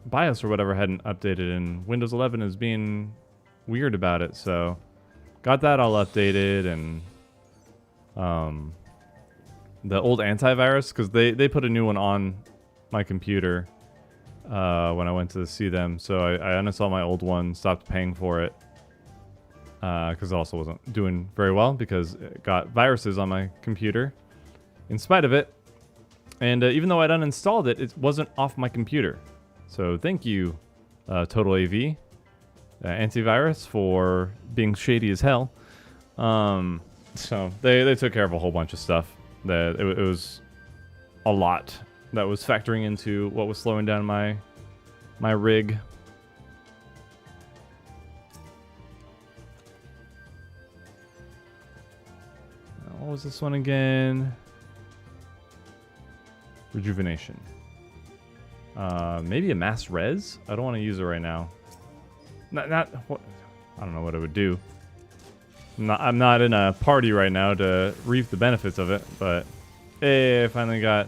BIOS or whatever hadn't updated, and Windows 11 is being weird about it. So got that all updated, and the old antivirus, because they put a new one on my computer when I went to see them. So I uninstalled my old one, stopped paying for it, because it also wasn't doing very well because it got viruses on my computer in spite of it. And even though I'd uninstalled it, it wasn't off my computer. So thank you, Total AV antivirus, for being shady as hell. So they took care of a whole bunch of stuff. That it was a lot that was factoring into what was slowing down my rig. What was this one again? Rejuvenation. Maybe a mass res? I don't want to use it right now. Not what, I don't know what it would do. I'm not in a party right now to reap the benefits of it, but hey, I finally got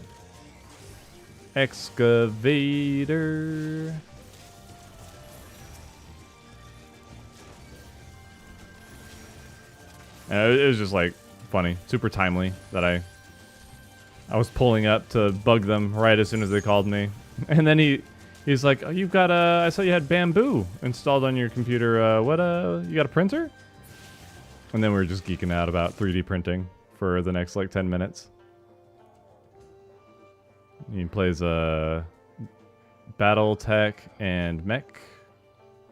excavator. It was just like funny, super timely that I was pulling up to bug them right as soon as they called me. And then he's like, oh, you've got I saw you had bamboo installed on your computer. You got a printer? And then we were just geeking out about 3D printing for the next like 10 minutes. He plays Battletech and Mech.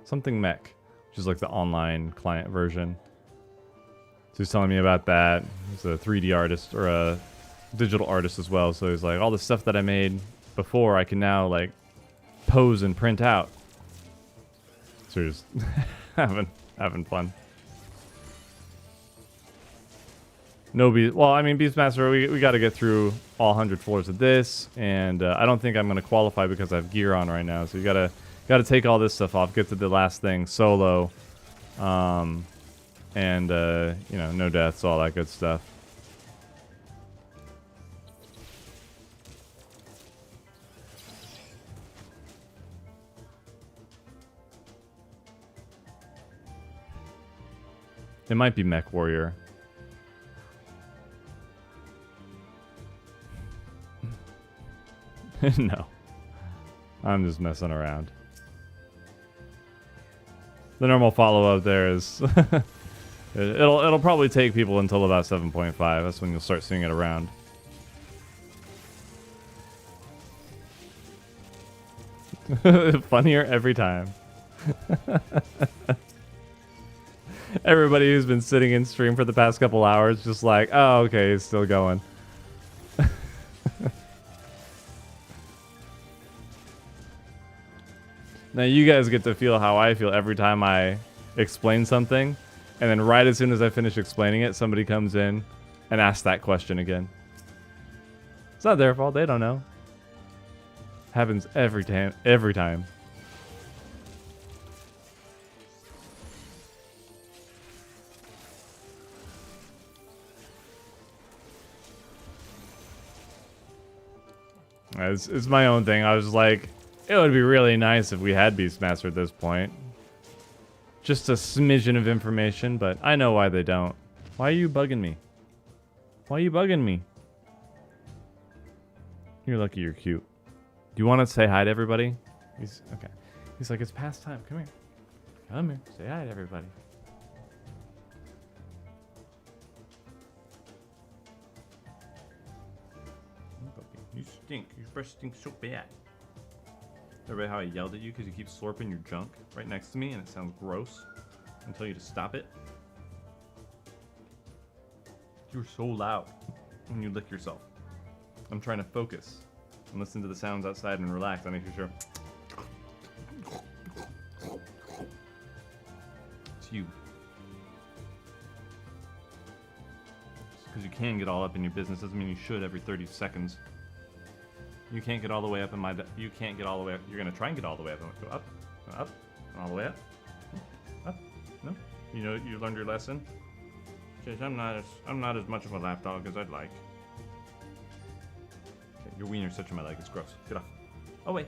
Something Mech, which is like the online client version. So he's telling me about that. He's a 3D artist, or a digital artist as well. So he's like, all the stuff that I made before, I can now like pose and print out. So we're just having fun. Well, I mean, Beastmaster, we got to get through all 100 floors of this, and I don't think I'm going to qualify because I have gear on right now. So you got to take all this stuff off, get to the last thing solo, and you know, no deaths, all that good stuff. It might be Mech Warrior. No. I'm just messing around. The normal follow-up there is... it'll probably take people until about 7.5. That's when you'll start seeing it around. Funnier every time. Everybody who's been sitting in stream for the past couple hours just like, oh, okay, it's still going. Now you guys get to feel how I feel every time I explain something, and then right as soon as I finish explaining it, somebody comes in and asks that question again. It's not their fault, they don't know. Happens every time. Every time. It's my own thing. I was like, it would be really nice if we had Beastmaster at this point. Just a smidgen of information, but I know why they don't. Why are you bugging me? Why are you bugging me? You're lucky you're cute. Do you want to say hi to everybody? He's okay. He's like, it's past time. Come here. Come here. Say hi to everybody. You stink. Your breath stinks so bad. Remember how I yelled at you because you keep slurping your junk right next to me and it sounds gross? And tell you to stop it? You're so loud when you lick yourself. I'm trying to focus and listen to the sounds outside and relax. I make sure. It's you. Because you can get all up in your business doesn't mean you should every 30 seconds. You can't get all the way up in my... You can't get all the way up. You're going to try and get all the way up. Go up, up, and all the way up. Up. No? You know, you learned your lesson. Because I'm not as much of a lapdog as I'd like. Okay, your wiener's touching my leg. It's gross. Get off. Oh, wait.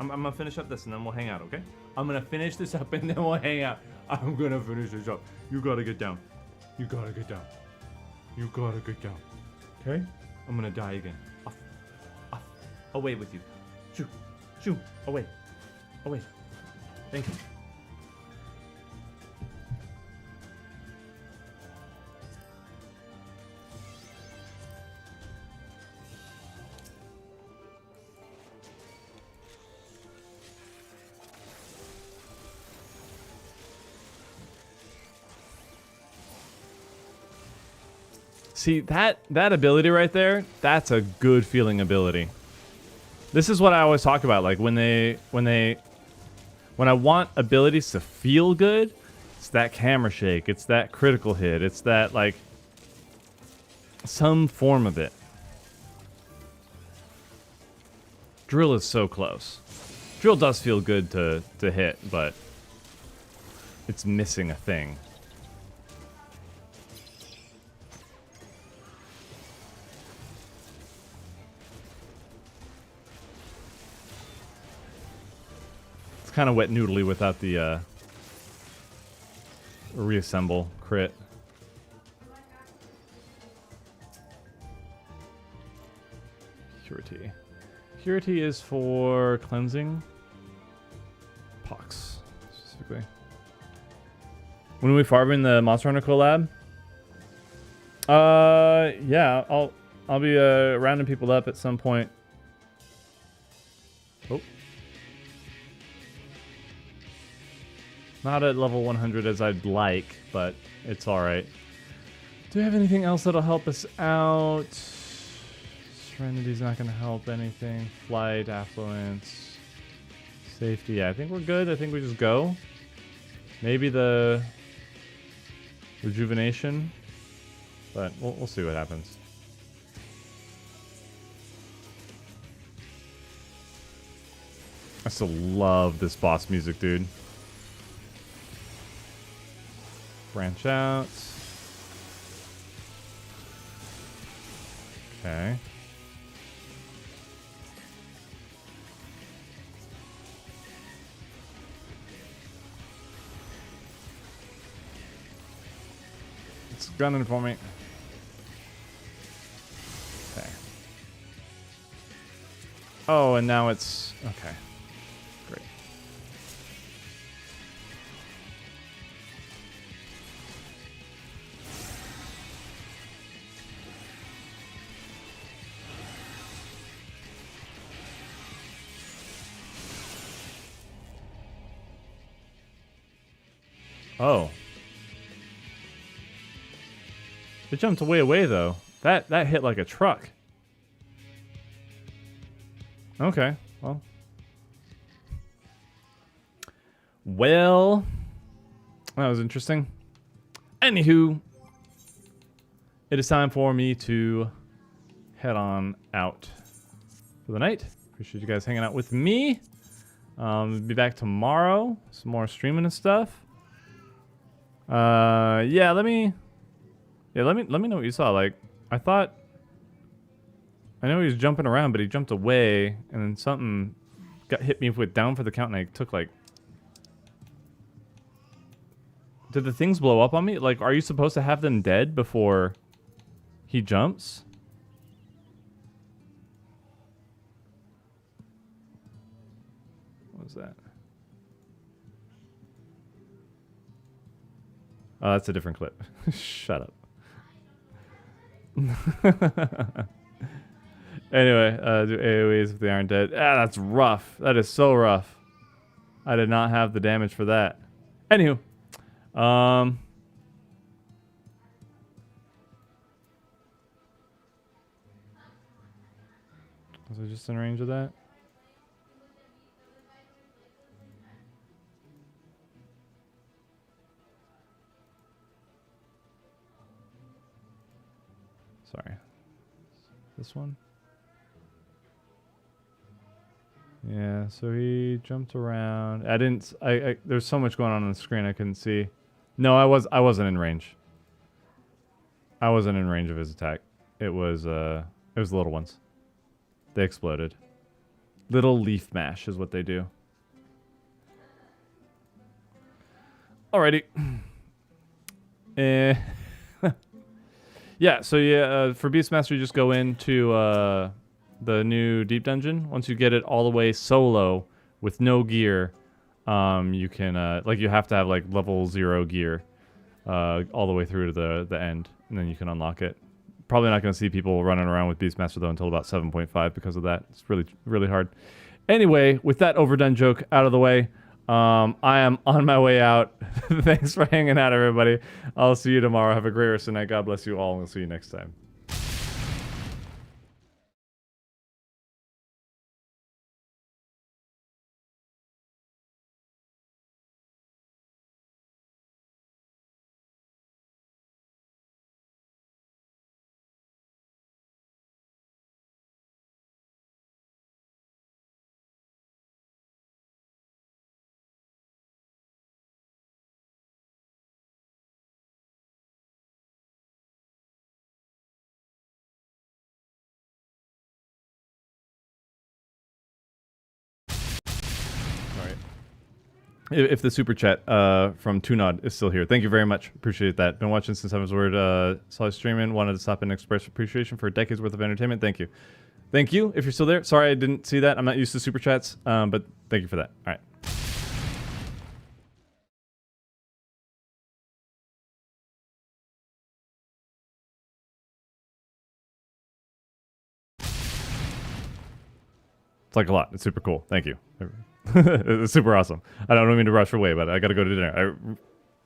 I'm going to finish up this and then we'll hang out, okay? I'm going to finish this up and then we'll hang out. I'm going to finish this up. You got to get down. You got to get down. You got to get down. Okay? I'm going to die again. Off. Off. Away with you. Shoo. Shoo. Away. Away. Thank you. See, that ability right there, that's a good feeling ability. This is what I always talk about, like when I want abilities to feel good, it's that camera shake, it's that critical hit, it's that like some form of it. Drill is so close. Drill does feel good to hit, but it's missing a thing. Kind of wet noodly without the reassemble crit. Purity. Purity is for cleansing pox specifically. When are we farming the Monster Hunter collab? Yeah, I'll be rounding people up at some point. Oh. Not at level 100 as I'd like, but it's alright. Do we have anything else that'll help us out? Serenity's not going to help anything. Flight, affluence, safety. Yeah, I think we're good. I think we just go. Maybe the rejuvenation, but we'll see what happens. I still love this boss music, dude. Branch out. Okay. It's gunning for me. Okay. Oh, and now it's... Okay. Great. Oh. It jumped way away though. That hit like a truck. Okay, well. Well, that was interesting. Anywho, it is time for me to head on out for the night. Appreciate you guys hanging out with me. Be back tomorrow. Some more streaming and stuff. Yeah, let me know what you saw. Like, I know he was jumping around, but he jumped away, and then something hit me with down for the count, and I took like... Did the things blow up on me? Like, are you supposed to have them dead before he jumps? What was that? Oh, that's a different clip. Shut up. Anyway, do AoEs if they aren't dead. Ah, that's rough. That is so rough. I did not have the damage for that. Anywho. Was I just in range of that? Sorry. This one? Yeah, so he jumped around. There's so much going on the screen I couldn't see. No, I wasn't in range. I wasn't in range of his attack. It was the little ones. They exploded. Little leaf mash is what they do. Alrighty. Yeah, so yeah, for Beastmaster, you just go into the new deep dungeon. Once you get it all the way solo with no gear, you can like you have to have like level 0 gear all the way through to the end, and then you can unlock it. Probably not going to see people running around with Beastmaster though until about 7.5 because of that. It's really hard. Anyway, with that overdone joke out of the way, I am on my way out. Thanks for hanging out, everybody. I'll see you tomorrow. Have a great rest of the night. God bless you all, and we'll see you next time. If the super chat from Tunod is still here, thank you very much. Appreciate that. Been watching since I was word. Saw you streaming. Wanted to stop and express appreciation for decades worth of entertainment. Thank you. Thank you. If you're still there. Sorry I didn't see that. I'm not used to super chats, but thank you for that. All right. It's like a lot. It's super cool. Thank you. It's super awesome. I don't mean to rush away, but I got to go to dinner.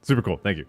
Super cool. Thank you.